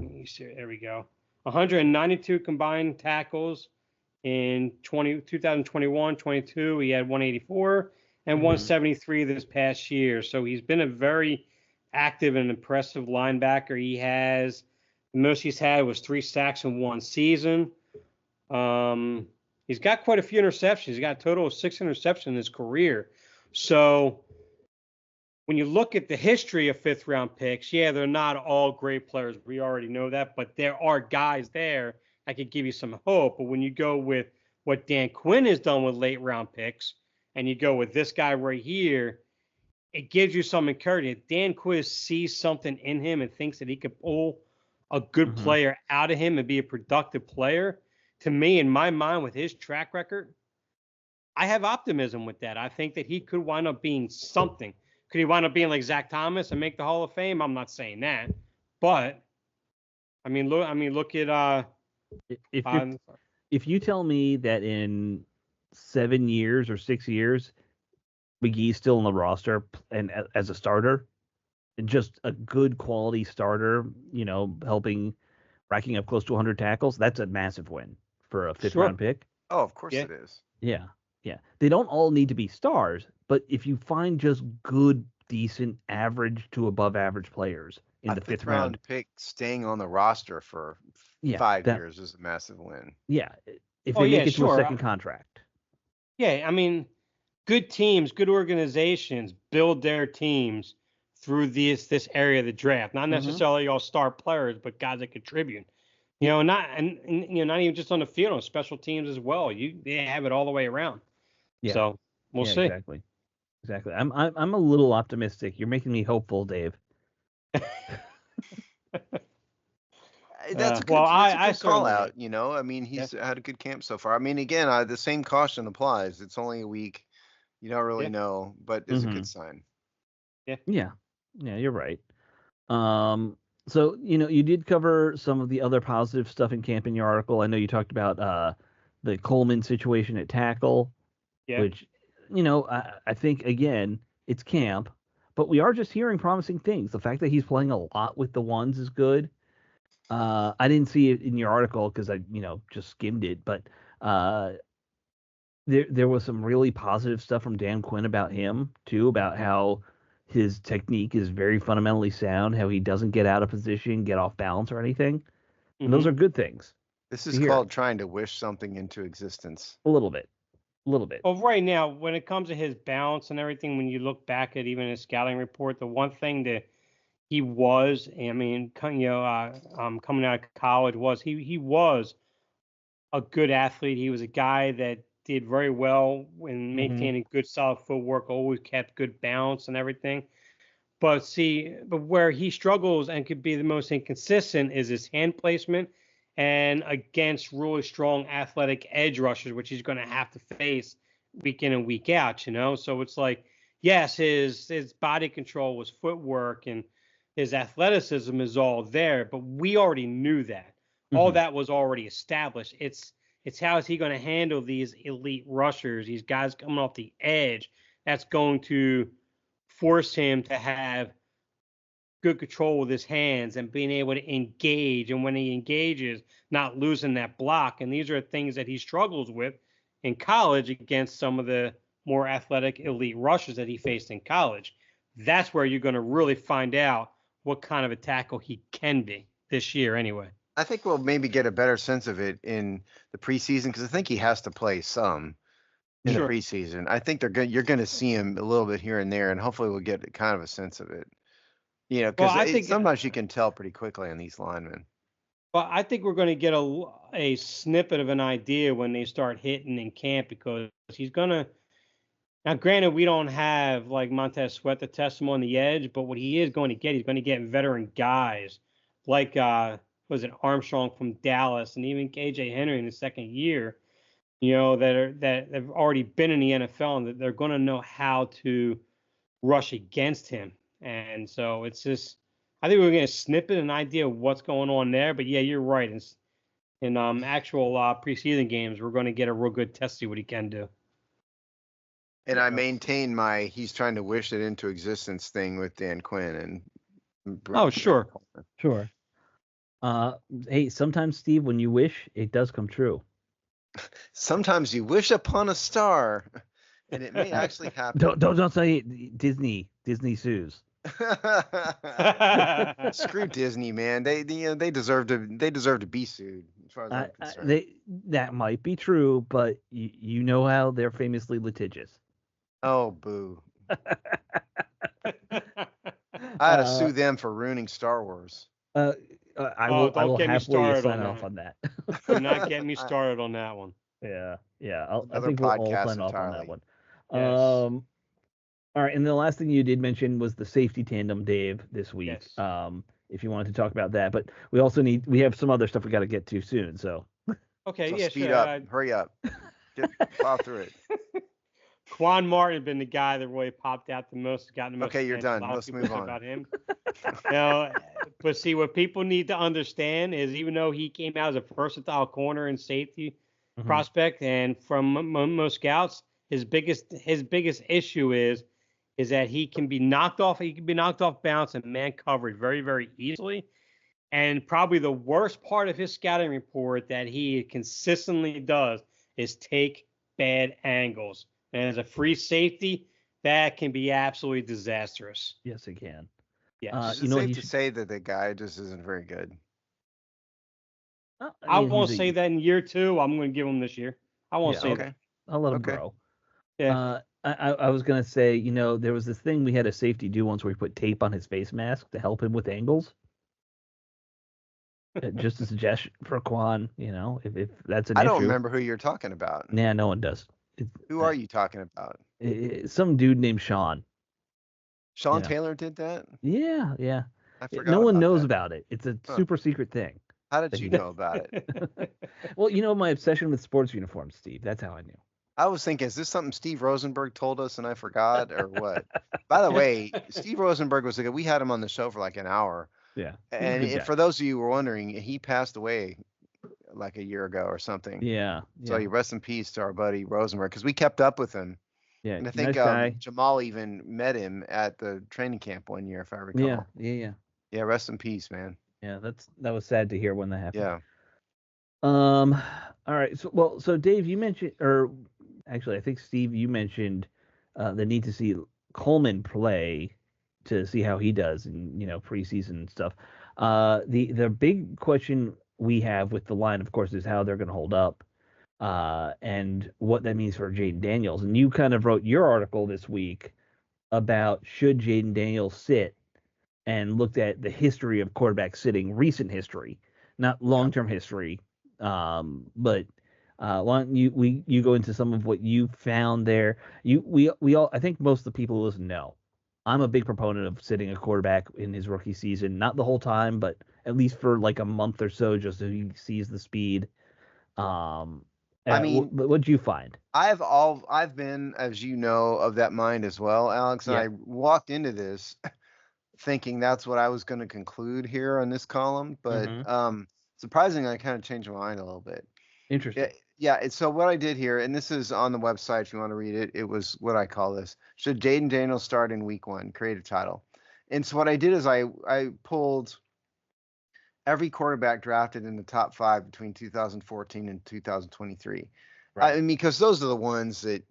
There we go. 192 combined tackles in 2021, 22. He had 184 and 173 this past year. So he's been a very active and impressive linebacker. The most he's had was 3 sacks in 1 season. He's got quite a few interceptions. He's got a total of 6 interceptions in his career. So when you look at the history of 5th-round picks, yeah, they're not all great players. We already know that, but there are guys there that could give you some hope. But when you go with what Dan Quinn has done with late-round picks, and you go with this guy right here, it gives you some encouragement. Dan Quinn sees something in him and thinks that he could pull a good player out of him and be a productive player. To me, in my mind, with his track record, I have optimism with that. I think that he could wind up being something. Could he wind up being like Zach Thomas and make the Hall of Fame? I'm not saying that, but I mean, look at if you tell me that in 7 years or 6 years, McGee's still on the roster and as a starter, and just a good quality starter, racking up close to 100 tackles, that's a massive win for a 5th-round pick. Oh, of course it is. Yeah. Yeah. They don't all need to be stars, but if you find just good, decent, average to above average players in the 5th round pick staying on the roster for 5 years is a massive win. Yeah. If they make it to a second contract. Yeah. I mean, good teams, good organizations build their teams through this area of the draft. Not necessarily all star players, but guys that contribute. Not even just on the field, on special teams as well. They have it all the way around. Yeah. So we'll see. Exactly. I'm a little optimistic. You're making me hopeful, Dave. That's a good, I call out. I mean, he's had a good camp so far. I mean, again, the same caution applies. It's only a week. You don't really know, but it's a good sign. Yeah, you're right. So you did cover some of the other positive stuff in camp in your article. I know you talked about the Coleman situation at tackle, which I think again it's camp, but we are just hearing promising things. The fact that he's playing a lot with the ones is good. I didn't see it in your article because I just skimmed it, but there was some really positive stuff from Dan Quinn about him too, about how his technique is very fundamentally sound, how he doesn't get out of position, get off balance or anything. And those Mhm. are good things This to is hear. called trying to wish something into existence. A little bit. A little bit. Well, right now, when it comes to his balance and everything, when you look back at even his scouting report, the one thing that he was, I mean, coming out of college was he was a good athlete. He was a guy that did very well in Mm-hmm. maintaining good solid footwork, always kept good balance and everything. But where he struggles and could be the most inconsistent is his hand placement and against really strong athletic edge rushers, which he's going to have to face week in and week out, you know? So it's like, yes, his body control, his footwork, and his athleticism is all there, but we already knew that. All Mm-hmm. that was already established. It's how is he going to handle these elite rushers, these guys coming off the edge? That's going to force him to have good control with his hands and being able to engage. And when he engages, not losing that block. And these are things that he struggles with in college against some of the more athletic elite rushers that he faced in college. That's where you're going to really find out what kind of a tackle he can be this year, anyway. I think we'll maybe get a better sense of it in the preseason because I think he has to play some in Sure. the preseason. I think you're going to see him a little bit here and there, and hopefully we'll get kind of a sense of it. You know, Well, because sometimes you can tell pretty quickly on these linemen. I think we're going to get a snippet of an idea when they start hitting in camp because he's going to. Now, granted, we don't have like Montez Sweat to test him on the edge, but what he is going to get, he's going to get veteran guys like was it Armstrong from Dallas and even KJ Henry in his second year, you know, that have already been in the NFL and that they're going to know how to rush against him. And so it's just, I think we're going to snippet an idea of what's going on there. But yeah, you're right. In actual preseason games, we're going to get a real good test to see what he can do. And I maintain my he's trying to wish it into existence thing with Dan Quinn and Oh, sure. Sure. Hey, sometimes Steve, when you wish, it does come true. Sometimes you wish upon a star, and it may actually happen. Don't say it. Disney sues. Screw Disney, man. They deserve to be sued. As far as I'm concerned. That might be true, but you know how they're famously litigious. Oh, boo. I had to sue them for ruining Star Wars. I will happily sign off on that. Do not get me started on that one. Yeah. I think we'll all sign off on that one. Yes. All right, and the last thing you did mention was the safety tandem, Dave, this week. Yes. If you wanted to talk about that, but we have some other stuff we got to get to soon. So. Okay. So yeah. Speed up. Hurry up. Plow through it. Quan Martin had been the guy that really popped out the most, gotten the most. Okay, you're done. Let's move on. About him. But see, what people need to understand is even though he came out as a versatile corner and safety prospect, and from most scouts, his biggest issue is that he can be knocked off. He can be knocked off balance and man covered very, very easily. And probably the worst part of his scouting report that he consistently does is take bad angles. And as a free safety, that can be absolutely disastrous. Yes, it can. Yes. Is it safe to say that the guy just isn't very good? I won't say that in year 2. I'm going to give him this year. I won't say that. I'll let him grow. Yeah. I was going to say, there was this thing we had a safety do once where we put tape on his face mask to help him with angles. Just a suggestion for Quan, if that's an issue. I don't remember who you're talking about. Nah, no one does. Who are you talking about? Some dude named Sean. Sean Taylor did that? Yeah. I forgot. No one knows about it. It's a super secret thing. How did you know about it? Well, my obsession with sports uniforms, Steve. That's how I knew. I was thinking, is this something Steve Rosenberg told us and I forgot, or what? By the way, Steve Rosenberg was we had him on the show for like an hour. Yeah. And for those of you who were wondering, he passed away like a year ago or something. Yeah. So you rest in peace to our buddy Rosenberg, because we kept up with him. Yeah. And I think Jamal even met him at the training camp one year, if I recall. Yeah. Yeah. Rest in peace, man. Yeah. That was sad to hear when that happened. Yeah. All right. So Dave, you mentioned, or actually, I think Steve, you mentioned the need to see Coleman play to see how he does in preseason and stuff. The big question we have with the line, of course, is how they're going to hold up, and what that means for Jaden Daniels. And you kind of wrote your article this week about should Jaden Daniels sit, and looked at the history of quarterback sitting, recent history, not long term history. But why don't you go into some of what you found there? We all, I think most of the people who listen know. I'm a big proponent of sitting a quarterback in his rookie season, not the whole time, but at least for like a month or so, just so he sees the speed. Um, I mean, what'd you find? I've been, as you know, of that mind as well, Alex. And Yeah. I walked into this thinking that's what I was going to conclude here on this column, but surprisingly, I kind of changed my mind a little bit. Interesting. Yeah. So what I did here, and this is on the website if you want to read it. It was what I call this: should Jaden Daniels start in Week 1? Creative title. And so what I did is I pulled every quarterback drafted in the top 5 between 2014 and 2023. Right. I mean, because those are the ones that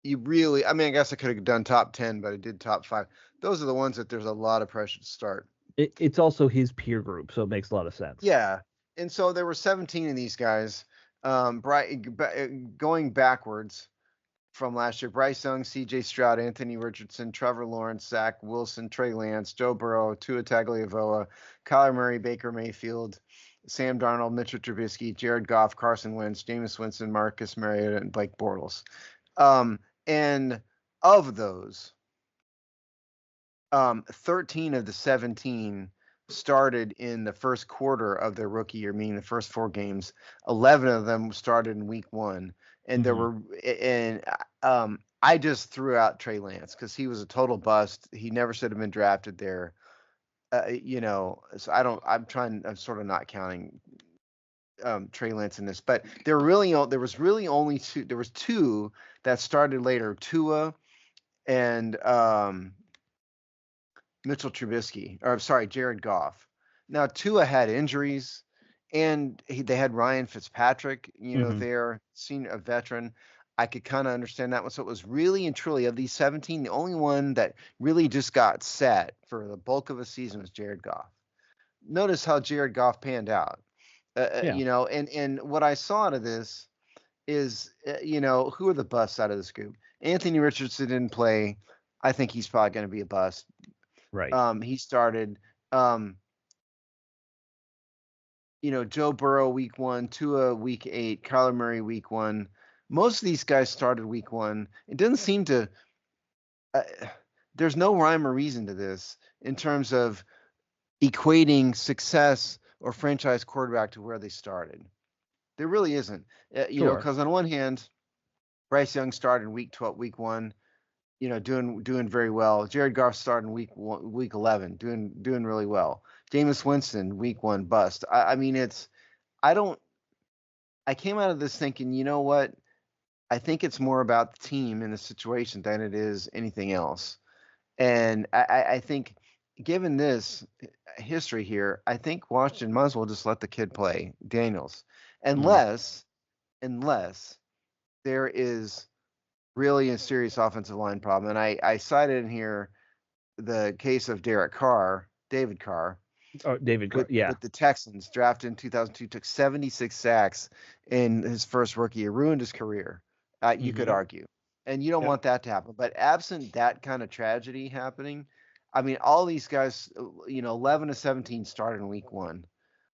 you really, I mean, I guess I could have done top 10, but I did top 5. Those are the ones that there's a lot of pressure to start. It's also his peer group, so it makes a lot of sense. Yeah. And so there were 17 of these guys. Going backwards from last year: Bryce Young, C.J. Stroud, Anthony Richardson, Trevor Lawrence, Zach Wilson, Trey Lance, Joe Burrow, Tua Tagovailoa, Kyler Murray, Baker Mayfield, Sam Darnold, Mitchell Trubisky, Jared Goff, Carson Wentz, Jameis Winston, Marcus Mariota, and Blake Bortles. And of those, 13 of the 17 started in the first quarter of their rookie year, meaning the first 4 games. 11 of them started in Week 1, and there were, and I just threw out Trey Lance because he was a total bust. He never should have been drafted there. So I'm sort of not counting Trey Lance in this, but there was really only 2. There was 2 that started later: Tua and Mitchell Trubisky, or sorry, Jared Goff. Now Tua had injuries, and they had Ryan Fitzpatrick, there, senior, a veteran. I could kind of understand that one. So it was really and truly, of these 17, the only one that really just got set for the bulk of the season was Jared Goff. Notice how Jared Goff panned out. And what I saw out of this is, who are the busts out of this group? Anthony Richardson didn't play. I think he's probably going to be a bust. Right. He started, Joe Burrow Week 1, Tua Week 8, Kyler Murray Week 1. Most of these guys started Week 1. It doesn't seem to. There's no rhyme or reason to this in terms of equating success or franchise quarterback to where they started. There really isn't. Because on one hand, Bryce Young started in Week 12, Week 1, doing very well. Jared Goff started in Week 11, doing really well. Jameis Winston Week 1 bust. I came out of this thinking, you know what? I think it's more about the team and the situation than it is anything else. And I think, given this history here, I think Washington might as well just let the kid play, Daniels, unless there is really a serious offensive line problem. And I cited in here the case of David Carr. David Carr, with the Texans, drafted in 2002, took 76 sacks in his first rookie year, ruined his career. You could argue, and you don't want that to happen. But absent that kind of tragedy happening, I mean, all these guys, 11 to 17 started in Week 1.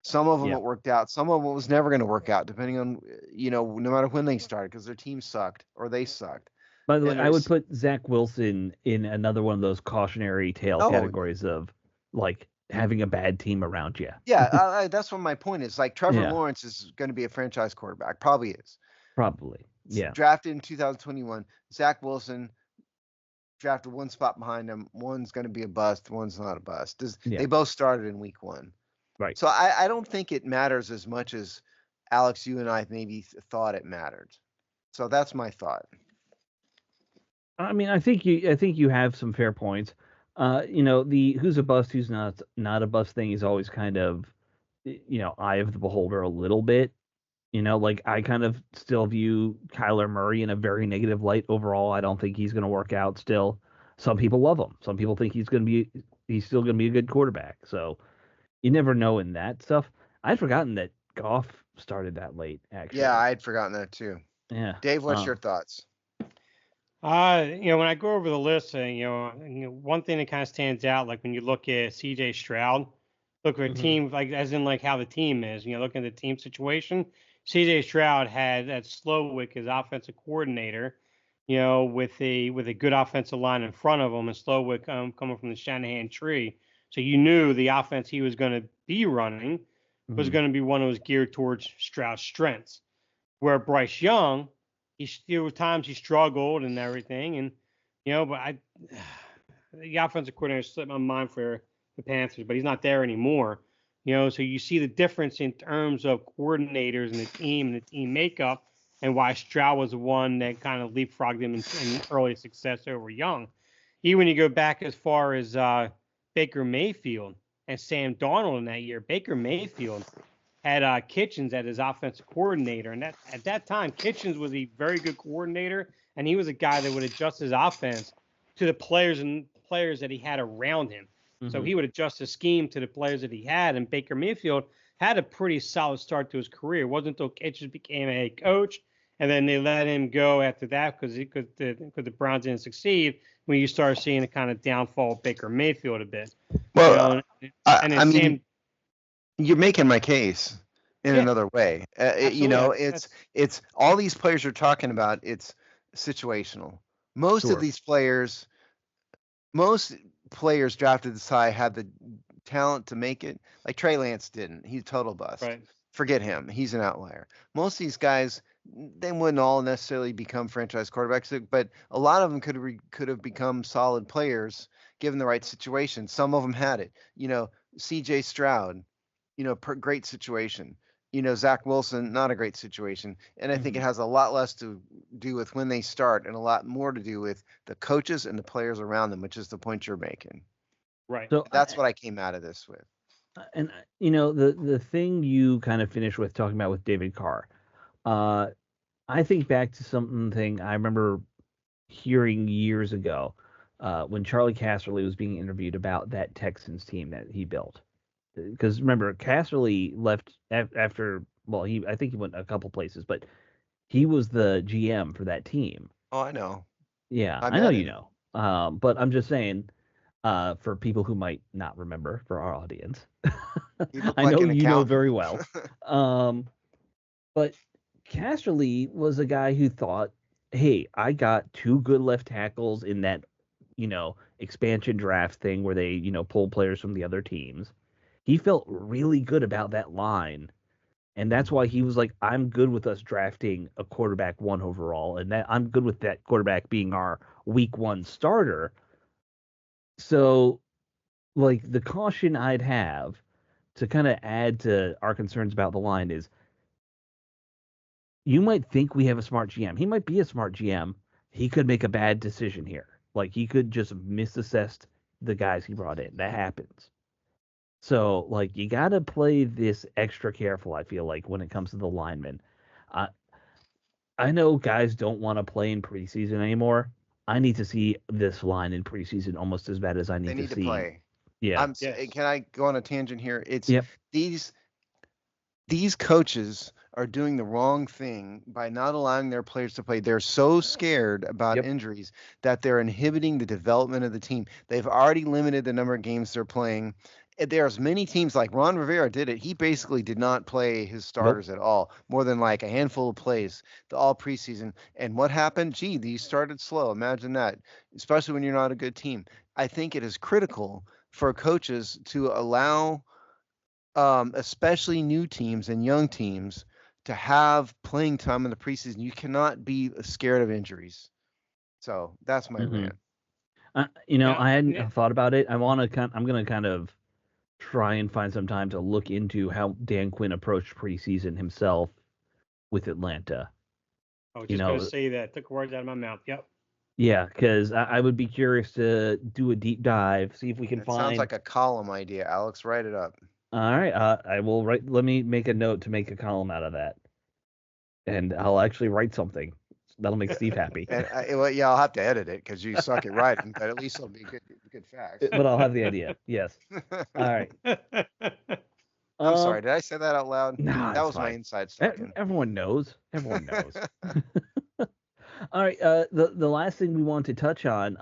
Some of them it worked out. Some of them was never going to work out, depending on, no matter when they started, because their team sucked or they sucked. By the way, I would put Zach Wilson in another one of those cautionary tale categories of, like, having a bad team around you. Yeah, that's what my point is. Like, Trevor Lawrence is going to be a franchise quarterback. Probably is. Probably, yeah. Drafted in 2021. Zach Wilson drafted one spot behind him. One's going to be a bust. One's not a bust. They both started in Week 1. Right. So I don't think it matters as much as, Alex, you and I maybe thought it mattered. So that's my thought. I mean, I think you have some fair points. The who's a bust, who's not a bust thing is always kind of, eye of the beholder a little bit. Like, I kind of still view Kyler Murray in a very negative light overall. I don't think he's going to work out still. Some people love him. Some people think he's still going to be a good quarterback. So you never know in that stuff. I'd forgotten that Goff started that late, actually. Yeah, I had forgotten that too. Yeah. Dave, what's your thoughts? When I go over the list, one thing that kind of stands out, like when you look at C.J. Stroud, look at a team, like as in like how the team is, looking at the team situation. C.J. Stroud had that Slowick as offensive coordinator, with a good offensive line in front of him, and Slowick coming from the Shanahan tree. So you knew the offense he was going to be running was going to be one that was geared towards Stroud's strengths. Where Bryce Young, there were times he struggled and everything, and but the offensive coordinator slipped my mind for the Panthers, but he's not there anymore. So you see the difference in terms of coordinators and the team makeup, and why Stroud was the one that kind of leapfrogged him in early success over Young. Even when you go back as far as Baker Mayfield and Sam Darnold in that year, Baker Mayfield had Kitchens as his offensive coordinator, and at that time, Kitchens was a very good coordinator, and he was a guy that would adjust his offense to the players that he had around him. So he would adjust his scheme to the players that he had, and Baker Mayfield had a pretty solid start to his career. It wasn't until Kitchens became a head coach, and then they let him go after that because the Browns didn't succeed. When you start seeing a kind of downfall of Baker Mayfield a bit. Well, I mean, you're making my case in another way. It's all these players you're talking about. It's situational. Most players drafted this high had the talent to make it. Like Trey Lance didn't. He's a total bust. Right. Forget him. He's an outlier. Most of these guys, they wouldn't all necessarily become franchise quarterbacks, but a lot of them could have become solid players given the right situation. Some of them had it. C.J. Stroud, great situation. Zach Wilson, not a great situation. And I think it has a lot less to do with when they start and a lot more to do with the coaches and the players around them, which is the point you're making. Right. So that's what I came out of this with. And the thing you kind of finished with talking about with David Carr, I think back to something I remember hearing years ago when Charlie Casserly was being interviewed about that Texans team that he built. Because remember, Casserly left after. Well, I think he went a couple places, but he was the GM for that team. Oh, I know. Yeah, I know you know. But I'm just saying, for people who might not remember, for our audience, I know you know very well. But Casserly was a guy who thought, hey, I got two good left tackles in that, expansion draft thing where they, pull players from the other teams. He felt really good about that line. And that's why he was like, I'm good with us drafting a quarterback 1 overall. And that I'm good with that quarterback being our week 1 starter. So, like, the caution I'd have to kind of add to our concerns about the line is you might think we have a smart GM. He might be a smart GM. He could make a bad decision here. Like, he could just misassess the guys he brought in. That happens. So, like, you got to play this extra careful, I feel like, when it comes to the linemen. I know guys don't want to play in preseason anymore. I need to see this line in preseason almost as bad as I need to see. They need to play. Yeah. Can I go on a tangent here? It's these coaches are doing the wrong thing by not allowing their players to play. They're so scared about injuries that they're inhibiting the development of the team. They've already limited the number of games they're playing. There's many teams like Ron Rivera did it. He basically did not play his starters at all, more than like a handful of plays all preseason. And what happened? Gee, these started slow. Imagine that, especially when you're not a good team. I think it is critical for coaches to allow especially new teams and young teams to have playing time in the preseason. You cannot be scared of injuries. So that's my rant. I hadn't thought about it. I'm going to kind of try and find some time to look into how Dan Quinn approached preseason himself with Atlanta. I was just going to say that. Took words out of my mouth. Yep. Yeah, because I would be curious to do a deep dive, see if we can find. Sounds like a column idea, Alex. Write it up. All right, I will write. Let me make a note to make a column out of that, and I'll actually write something That'll make Steve happy. And well, yeah, I'll have to edit it because you suck at writing, but at least it'll be good facts. But I'll have the idea. Yes. All right. I'm sorry. Did I say that out loud? Nah, That it's was my fine. inside talking. Everyone knows. Everyone knows. All right. The last thing we want to touch on,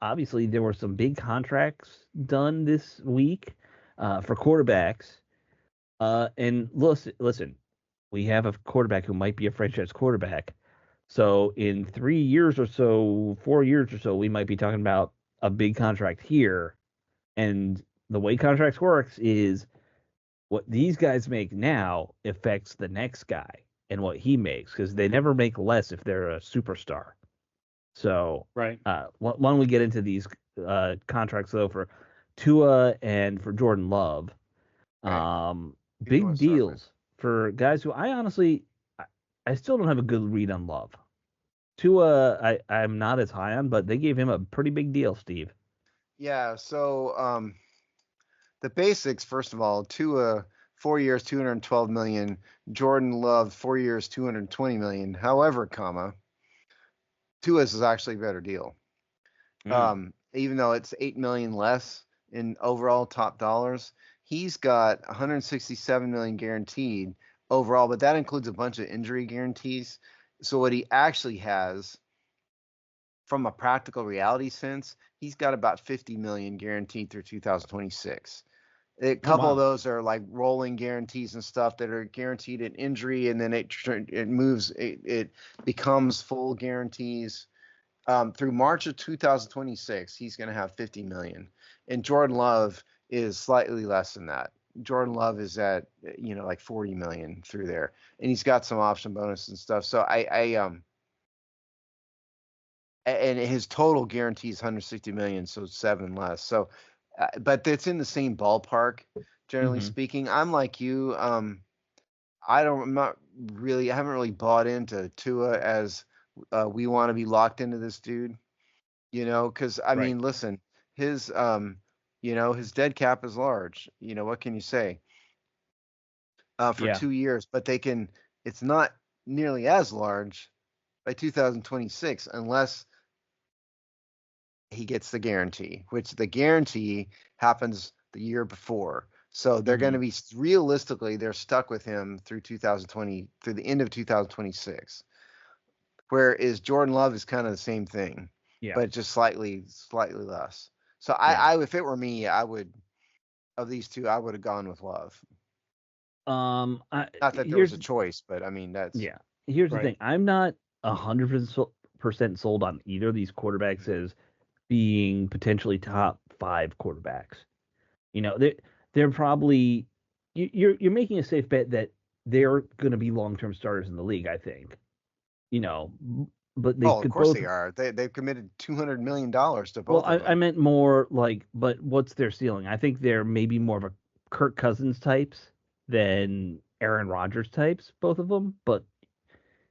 obviously there were some big contracts done this week, for quarterbacks. And listen, we have a quarterback who might be a franchise quarterback. So in 3 years or so, 4 years or so, we might be talking about a big contract here. And the way contracts works is what these guys make now affects the next guy and what he makes, because they never make less if they're a superstar. So Right. why don't we get into these contracts though for Tua and for Jordan Love? Right. Big deals for guys who I still don't have a good read on Love. Tua, I'm not as high on, but they gave him a pretty big deal, Steve. Yeah. So the basics, first of all, Tua 4 years, 212 million. Jordan Love 4 years, 220 million. However, Tua's is actually a better deal. Even though it's 8 million less in overall top dollars, he's got 167 million guaranteed overall, but that includes a bunch of injury guarantees. So what he actually has, from a practical reality sense, he's got about 50 million guaranteed through 2026. A couple of those are like rolling guarantees and stuff that are guaranteed in injury, and then it becomes full guarantees. Through March of 2026, he's going to have 50 million, and Jordan Love is slightly less than that. Jordan Love is at like 40 million through there, and he's got some option bonus and stuff. So and his total guarantee is 160 million, so 7 less. So, but it's in the same ballpark, generally speaking. I'm like you. I haven't really bought into Tua as we want to be locked into this dude, because I mean, listen, his his dead cap is large. What can you say? For 2 years, but it's not nearly as large by 2026 unless he gets the guarantee, which the guarantee happens the year before. So they're going to be realistically, they're stuck with him through the end of 2026. Whereas Jordan Love is kind of the same thing, but just slightly less. So if it were me, of these two, I would have gone with Love. Not that there was a choice, but I mean Here's the thing: I'm not 100% sold on either of these quarterbacks as being potentially top 5 quarterbacks. They're probably you're making a safe bet that they're going to be long-term starters in the league, I think. But they of course they are. They've committed $200 million to both of them. I meant more like, but what's their ceiling? I think they're maybe more of a Kirk Cousins types than Aaron Rodgers types, both of them. But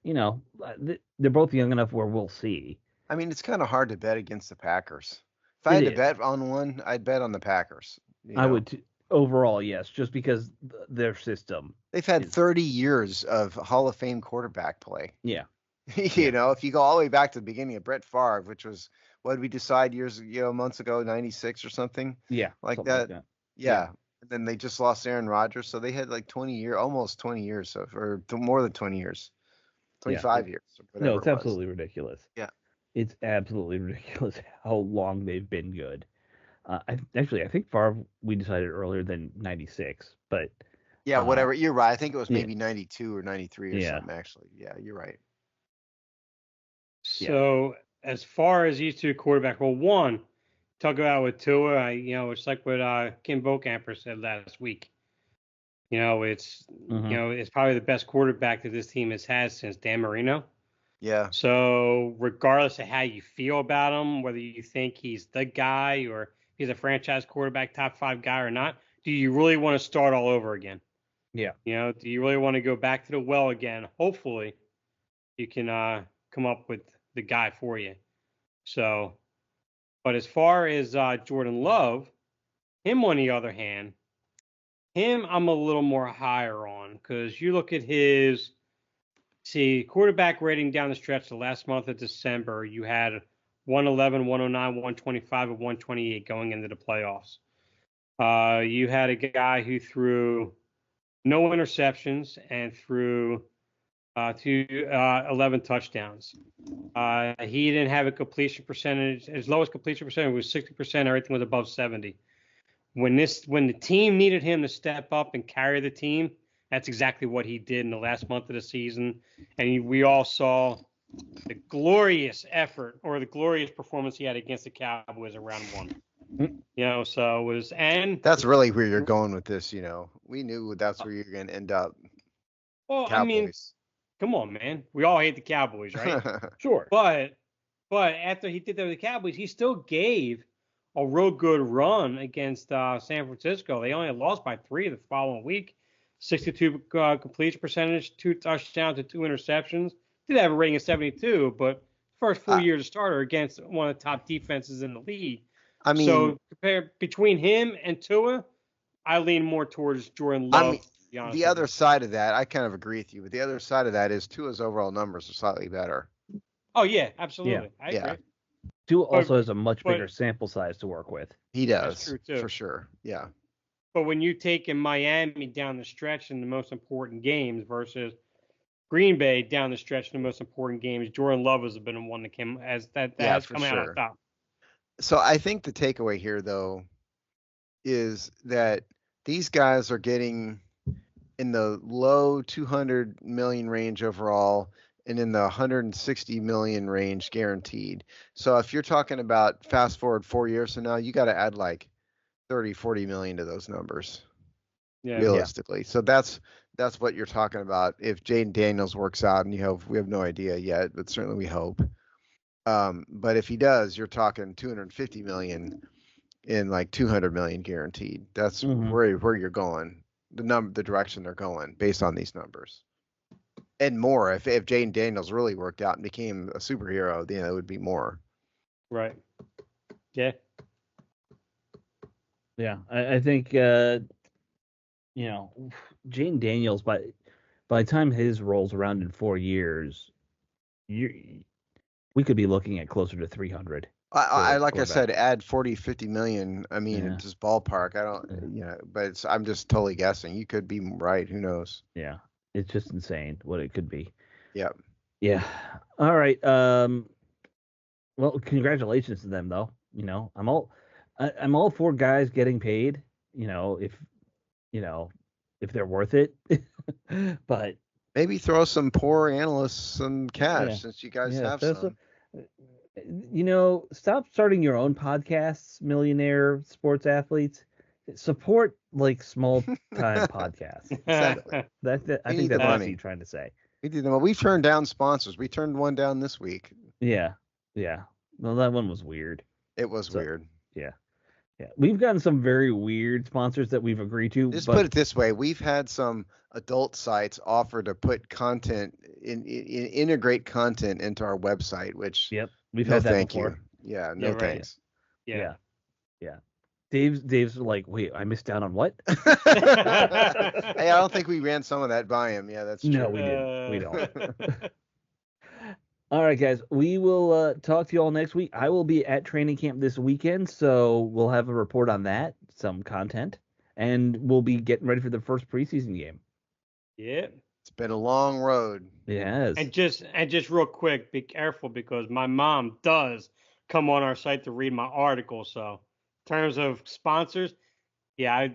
they're both young enough where we'll see. I mean, it's kind of hard to bet against the Packers. If I had to bet on one, I'd bet on the Packers. I would overall, yes, just because their system. They've had 30 years of Hall of Fame quarterback play. Yeah. If you go all the way back to the beginning of Brett Favre, which was, what did we decide months ago, 96 or something? Yeah. Like that. Yeah. And then they just lost Aaron Rodgers. So they had like almost 20 years, or more than 20 years, 25 years. No, it's absolutely ridiculous. Yeah. It's absolutely ridiculous how long they've been good. I think Favre we decided earlier than 96, but. Yeah, whatever. You're right. I think it was maybe 92 or 93 or something, actually. Yeah, you're right. So as far as these two quarterbacks, well, one, talk about with Tua, it's like what Kim Bokamper said last week. It's it's probably the best quarterback that this team has had since Dan Marino. Yeah. So regardless of how you feel about him, whether you think he's the guy or he's a franchise quarterback, top 5 guy or not, do you really want to start all over again? Yeah. Do you really want to go back to the well again? Hopefully you can come up with the guy for you. So, but as far as Jordan Love, him on the other hand, I'm a little more higher on, because you look at his see, quarterback rating down the stretch the last month of December, you had 111, 109, 125, and 128 going into the playoffs. You had a guy who threw no interceptions and threw 11 touchdowns. He didn't have a completion percentage. His lowest completion percentage was 60%. Everything was above 70. When the team needed him to step up and carry the team, that's exactly what he did in the last month of the season. And we all saw the glorious effort or the glorious performance he had against the Cowboys in round one. So it was, and that's really where you're going with this. We knew that's where you're going to end up. Well, Cowboys. I mean, come on, man. We all hate the Cowboys, right? Sure. But after he did that with the Cowboys, he still gave a real good run against San Francisco. They only lost by 3 the following week. 62 completion percentage, 2 touchdowns and 2 interceptions. Did have a rating of 72, but first full year as a starter against one of the top defenses in the league. I mean, so compare between him and Tua, I lean more towards Jordan Love. The other side of that, I kind of agree with you, but the other side of that is Tua's overall numbers are slightly better. Oh yeah, absolutely. I agree. Tua also has a much bigger sample size to work with. He does, for sure. Yeah. But when you take in Miami down the stretch in the most important games versus Green Bay down the stretch in the most important games, Jordan Love has been one that came as that has come out on top. So I think the takeaway here, though, is that these guys are getting in the low 200 million range overall and in the 160 million range guaranteed. So if you're talking about fast forward 4 years from now, you got to add like 30, 40 million to those numbers, realistically. So that's what you're talking about. If Jaden Daniels works out, and we have no idea yet, but certainly we hope. But if he does, you're talking 250 million in like 200 million guaranteed. That's where you're going. The direction they're going based on these numbers. And more, if Jaden Daniels really worked out and became a superhero, then it would be more. Right. Yeah. Yeah, I think Jaden Daniels, by the time his rolls around in 4 years, we could be looking at closer to 300. I said, add 40, 50 million. I mean, just ballpark. I don't, but I'm just totally guessing. You could be right. Who knows? Yeah. It's just insane what it could be. Yep. Yeah. All right. Well, congratulations to them, though. I'm all for guys getting paid. If they're worth it. But maybe throw some poor analysts some cash since you guys have some. Stop starting your own podcasts, millionaire sports athletes. Support like small time podcasts. Exactly. I think that's what you're trying to say. We've turned down sponsors. We turned one down this week. Yeah. Well, that one was weird. It was weird. Yeah. We've gotten some very weird sponsors that we've agreed to. Just put it this way: we've had some adult sites offer to put content integrate content into our website, which we've had that before. You. Yeah, no thanks. Yeah. Dave's like, wait, I missed out on what? Hey, I don't think we ran some of that by him. Yeah, that's true. No, we didn't. We don't. All right, guys. We will talk to you all next week. I will be at training camp this weekend, so we'll have a report on that, some content, and we'll be getting ready for the first preseason game. Yeah. It's been a long road. Yes. And just real quick, be careful because my mom does come on our site to read my article, so in terms of sponsors, I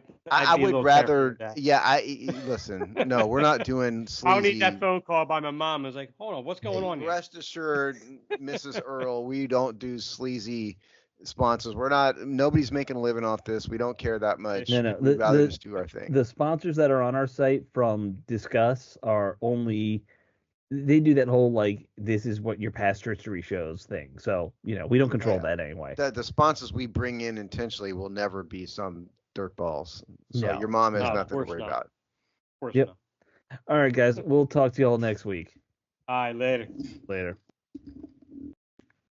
would rather. Yeah, listen. No, we're not doing sleazy. I don't need that phone call by my mom. It's like, hold on, what's going on here? Rest assured, Mrs. Earl, we don't do sleazy sponsors. We're not. Nobody's making a living off this. We don't care that much. No. We'd rather just do our thing. The sponsors that are on our site from Discuss are only. They do that whole like this is what your past history shows thing. So we don't control that anyway. The sponsors we bring in intentionally will never be some dirt balls. So your mom has nothing to worry about. Of course not. All right, guys. We'll talk to you all next week. All right, later. Later.